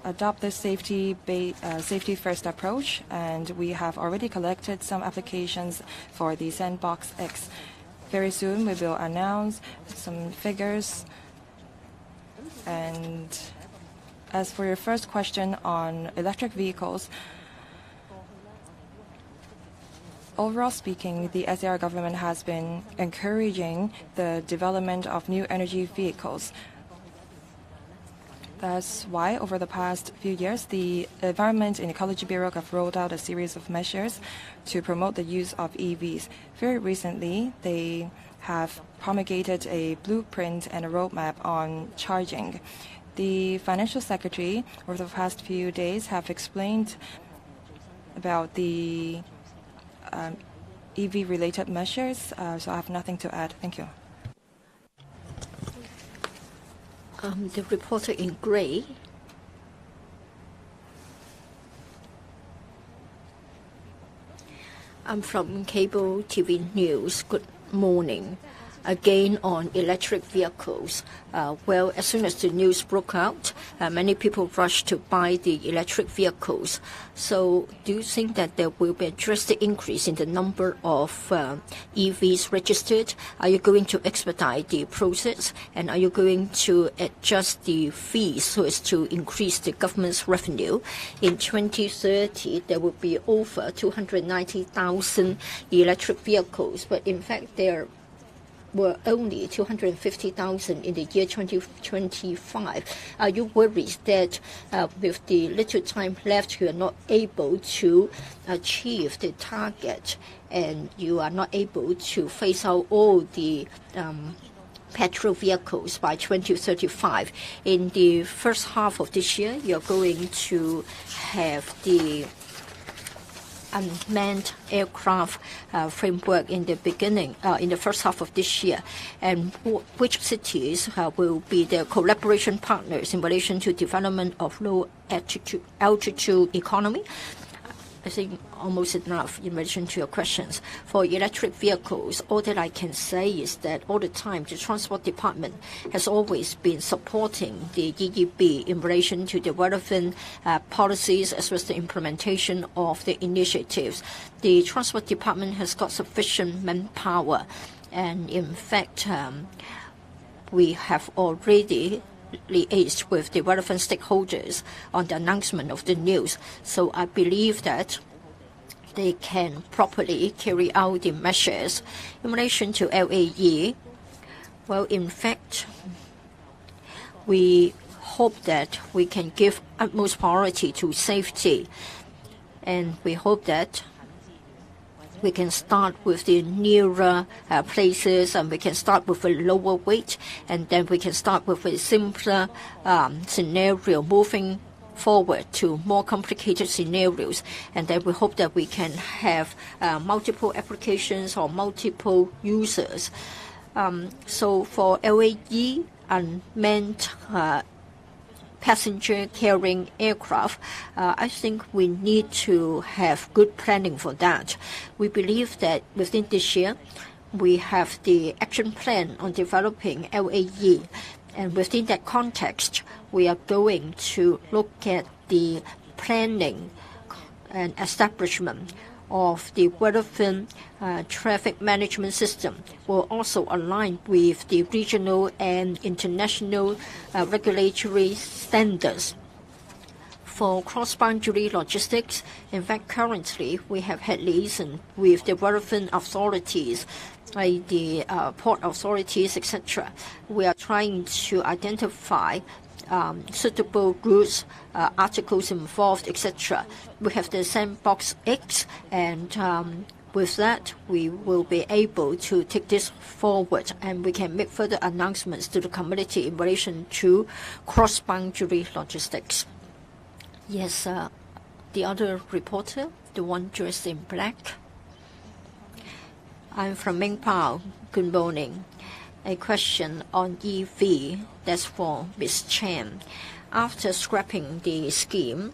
adopt this safety-first approach, and we have already collected some applications for the Sandbox X. Very soon, we will announce some figures. And as for your first question on electric vehicles, overall speaking, the SAR government has been encouraging the development of new energy vehicles. That's why, over the past few years, the Environment and Ecology Bureau have rolled out a series of measures to promote the use of EVs. Very recently, they have promulgated a blueprint and a roadmap on charging. The Financial Secretary, over the past few days, have explained about the EV-related measures, so I have nothing to add. Thank you. The reporter in grey. I'm from Cable TV News. Good morning. again on electric vehicles. Well, as soon as the news broke out, many people rushed to buy the electric vehicles. So do you think that there will be a drastic increase in the number of EVs registered? Are you going to expedite the process? And are you going to adjust the fees so as to increase the government's revenue? In 2030, there will be over 290,000 electric vehicles, but in fact there were only 250,000 in the year 2025. Are you worried that with the little time left, you are not able to achieve the target and you are not able to phase out all the petrol vehicles by 2035? In the first half of this year, you're going to have the unmanned aircraft framework in the beginning, in the first half of this year, and which cities will be the collaboration partners in relation to development of low altitude economy? I think almost enough in relation to your questions. For electric vehicles, all that I can say is that all the time the Transport Department has always been supporting the EEB in relation to the relevant policies as well as the implementation of the initiatives. The Transport Department has got sufficient manpower, and in fact, we have already liaised with the relevant stakeholders on the announcement of the news. So I believe that they can properly carry out the measures. In relation to LAE, well, in fact, we hope that we can give utmost priority to safety, and we hope that we can start with the nearer places, and we can start with a lower weight, and then we can start with a simpler scenario, moving forward to more complicated scenarios. And then we hope that we can have multiple applications or multiple users. So for LAE, unmanned passenger carrying aircraft, I think we need to have good planning for that. We believe that within this year, we have the action plan on developing LAE, and within that context, we are going to look at the planning and establishment of the relevant traffic management system will also align with the regional and international regulatory standards. For cross-boundary logistics, in fact, currently we have had liaison with the relevant authorities, like the port authorities, etc. We are trying to identify suitable routes, articles involved, etc. We have the Sandbox X, and with that, we will be able to take this forward, and we can make further announcements to the community in relation to cross-boundary logistics. Yes, the other reporter, the one dressed in black. I'm from Mingpao. Good morning. A question on EV, that's for Ms. Chen. After scrapping the scheme,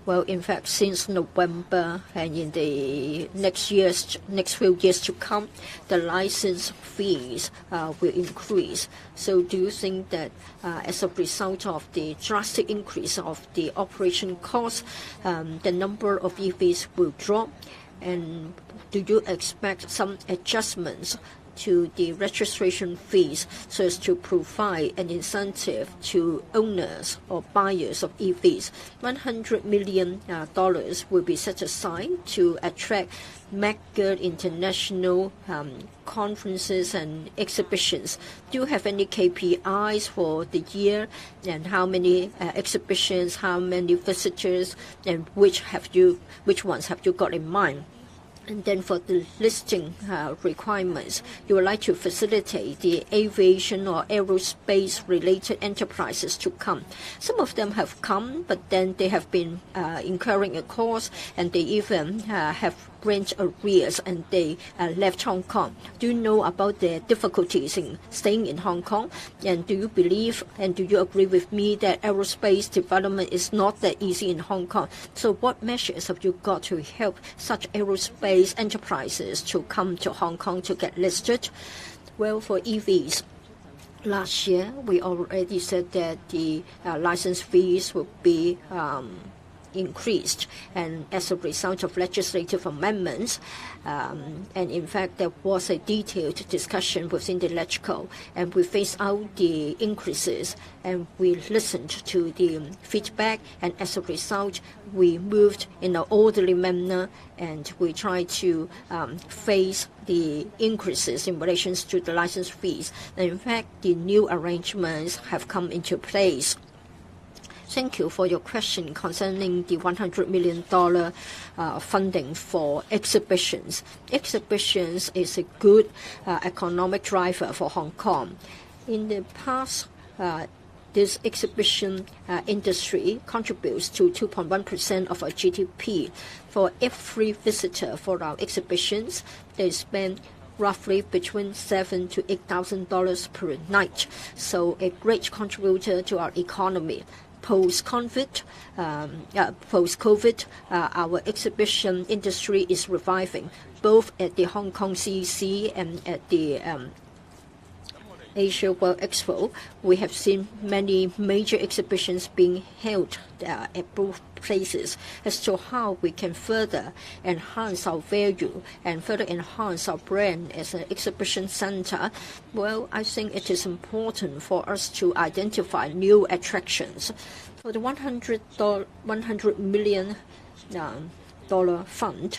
well, in fact, since November and in the next few years to come, the license fees will increase. So do you think that as a result of the drastic increase of the operation costs, the number of EVs will drop? And do you expect some adjustments to the registration fees so as to provide an incentive to owners or buyers of EVs? $100 million will be set aside to attract mega international conferences and exhibitions. Do you have any KPIs for the year, and how many exhibitions, how many visitors, and which ones have you got in mind? And then for the listing requirements, you would like to facilitate the aviation or aerospace-related enterprises to come. Some of them have come, but then they have been incurring a cost, and they even have rent arrears, and they left Hong Kong. Do you know about the difficulties in staying in Hong Kong? And do you believe and do you agree with me that aerospace development is not that easy in Hong Kong? So what measures have you got to help such aerospace enterprises to come to Hong Kong to get listed? Well, for EVs, last year we already said that the license fees will be increased, and as a result of legislative amendments, and in fact there was a detailed discussion within the LegCo, and we phased out the increases and we listened to the feedback, and as a result we moved in an orderly manner and we tried to phase the increases in relation to the license fees. And in fact the new arrangements have come into place. Thank you for your question concerning the $100 million funding for exhibitions. Exhibitions is a good economic driver for Hong Kong. In the past, this exhibition industry contributes to 2.1% of our GDP. For every visitor for our exhibitions, they spend roughly between $7,000 to $8,000 per night. So a great contributor to our economy. Post-COVID, our exhibition industry is reviving, both at the Hong Kong CEC and at the Asia World Expo. We have seen many major exhibitions being held at both places. As to how we can further enhance our value and further enhance our brand as an exhibition center, well, I think it is important for us to identify new attractions. For the $100 million fund,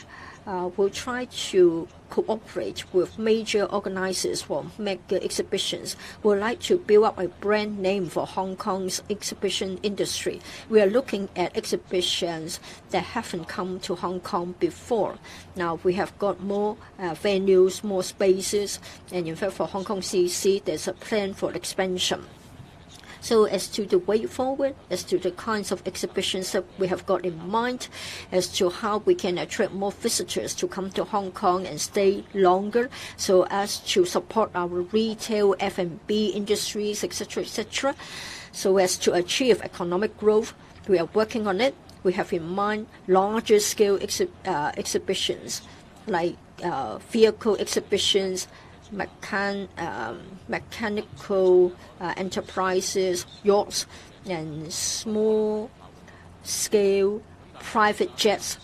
we'll try to cooperate with major organizers for mega exhibitions. We'd like to build up a brand name for Hong Kong's exhibition industry. We are looking at exhibitions that haven't come to Hong Kong before. Now we have got more venues, more spaces, and in fact for Hong Kong CEC, there's a plan for expansion. So as to the way forward, as to the kinds of exhibitions that we have got in mind, as to how we can attract more visitors to come to Hong Kong and stay longer, so as to support our retail, F&B industries, etc., etc., so as to achieve economic growth, we are working on it. We have in mind larger scale exhibitions like vehicle exhibitions, mechanical enterprises, yachts, and small-scale private jets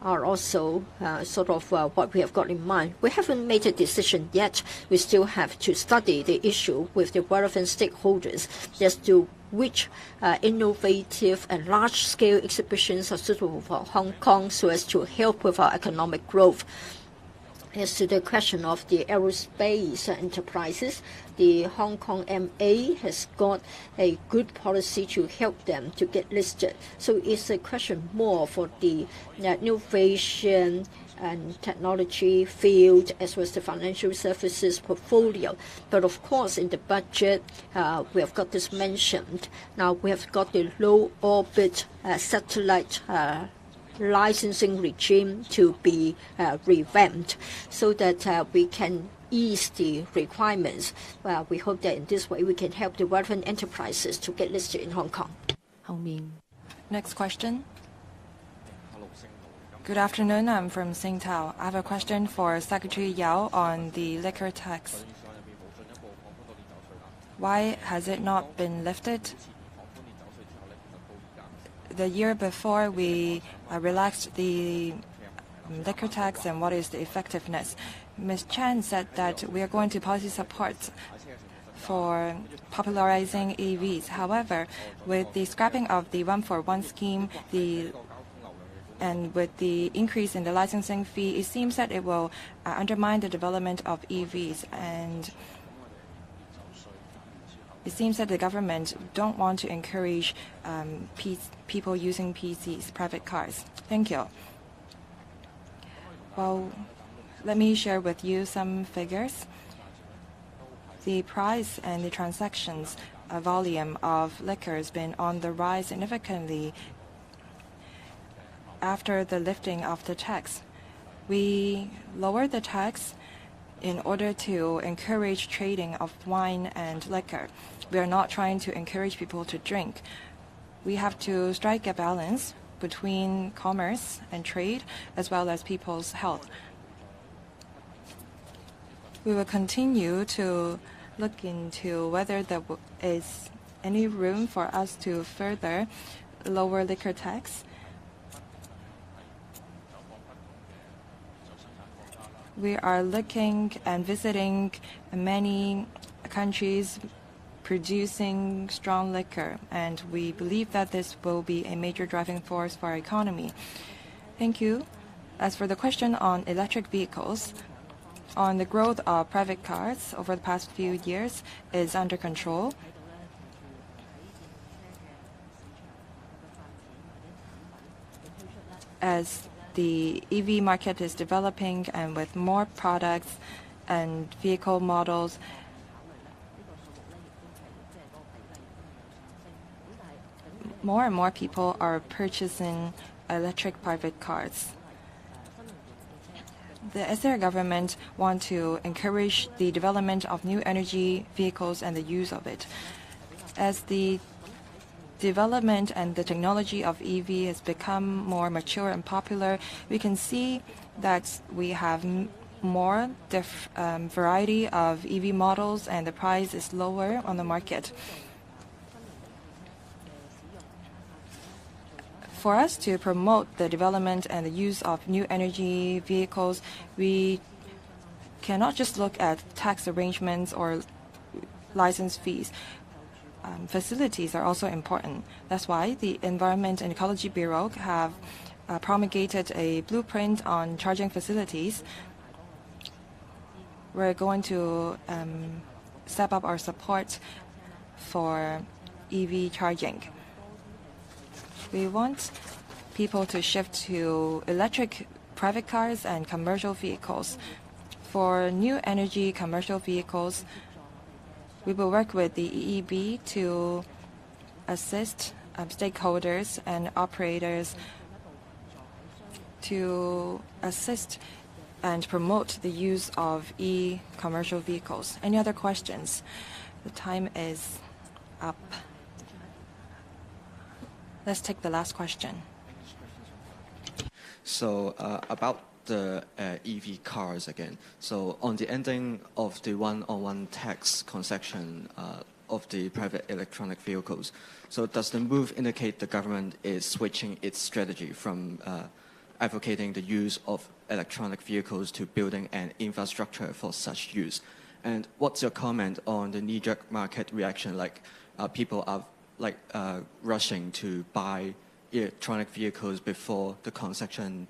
are also sort of what we have got in mind. We haven't made a decision yet. We still have to study the issue with the relevant stakeholders as to which innovative and large-scale exhibitions are suitable for Hong Kong so as to help with our economic growth. As to the question of the aerospace enterprises, the Hong Kong MA has got a good policy to help them to get listed. So it's a question more for the innovation and technology field as well as the financial services portfolio. But of course, in the budget, we have got this mentioned. Now we have got the low orbit satellite licensing regime to be revamped so that we can ease the requirements. We hope that in this way we can help the relevant enterprises to get listed in Hong Kong. Next question. Good afternoon, I'm from Singtao. I have a question for Secretary Yao on the liquor tax. Why has it not been lifted? The year before, we relaxed the liquor tax, and what is the effectiveness? Ms. Chan said that we are going to policy support for popularizing EVs. However, with the scrapping of the 1-for-1 scheme, and with the increase in the licensing fee, it seems that it will undermine the development of EVs, and it seems that the government don't want to encourage people using PCs, private cars. Thank you. Well, let me share with you some figures. The price and the transactions volume of liquor has been on the rise significantly after the lifting of the tax. We lowered the tax in order to encourage trading of wine and liquor. We are not trying to encourage people to drink. We have to strike a balance between commerce and trade as well as people's health. We will continue to look into whether there is any room for us to further lower liquor tax. We are looking and visiting many countries producing strong liquor, and we believe that this will be a major driving force for our economy. Thank you. As for the question on electric vehicles, on the growth of private cars over the past few years is under control. As the EV market is developing and with more products and vehicle models, more and more people are purchasing electric private cars. The SAR government wants to encourage the development of new energy vehicles and the use of it. As the development and the technology of EV has become more mature and popular, we can see that we have more variety of EV models and the price is lower on the market. For us to promote the development and the use of new energy vehicles, we cannot just look at tax arrangements or license fees. Facilities are also important. That's why the Environment and Ecology Bureau have promulgated a blueprint on charging facilities. We're going to step up our support for EV charging. We want people to shift to electric private cars and commercial vehicles. For new energy commercial vehicles, we will work with the EEB to assist stakeholders and operators to assist and promote the use of e-commercial vehicles. Any other questions? The time is up. Let's take the last question. So about the EV cars again. So on the ending of the one-on-one tax concession of the private electronic vehicles, so does the move indicate the government is switching its strategy from advocating the use of electronic vehicles to building an infrastructure for such use? And what's your comment on the knee-jerk market reaction, like people are rushing to buy electronic vehicles before the concession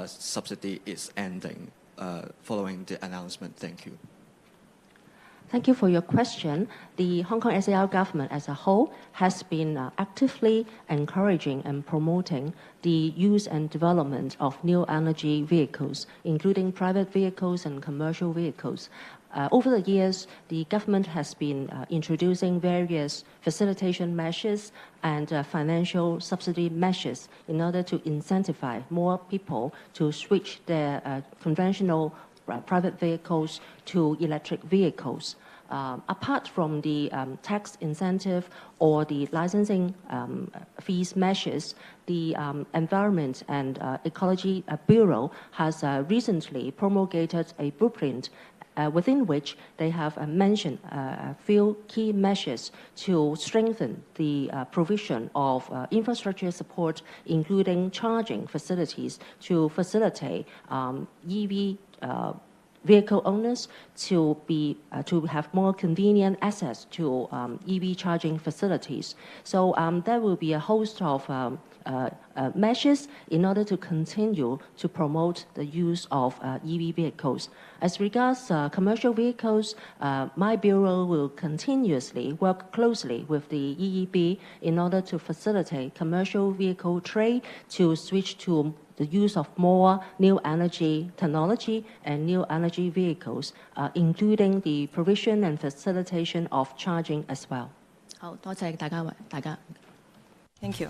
subsidy is ending following the announcement? Thank you. Thank you for your question. The Hong Kong SAR government as a whole has been actively encouraging and promoting the use and development of new energy vehicles, including private vehicles and commercial vehicles. Over the years, the government has been introducing various facilitation measures and financial subsidy measures in order to incentivize more people to switch their conventional private vehicles to electric vehicles. Apart from the tax incentive or the licensing fees measures, the Environment and Ecology Bureau has recently promulgated a blueprint within which they have mentioned a few key measures to strengthen the provision of infrastructure support, including charging facilities to facilitate EV vehicle owners to have more convenient access to EV charging facilities. So there will be a host of measures in order to continue to promote the use of EV vehicles. As regards commercial vehicles, my bureau will continuously work closely with the EEB in order to facilitate commercial vehicle trade to switch to the use of more new energy technology and new energy vehicles, including the provision and facilitation of charging as well. 好，多謝大家。 Thank you.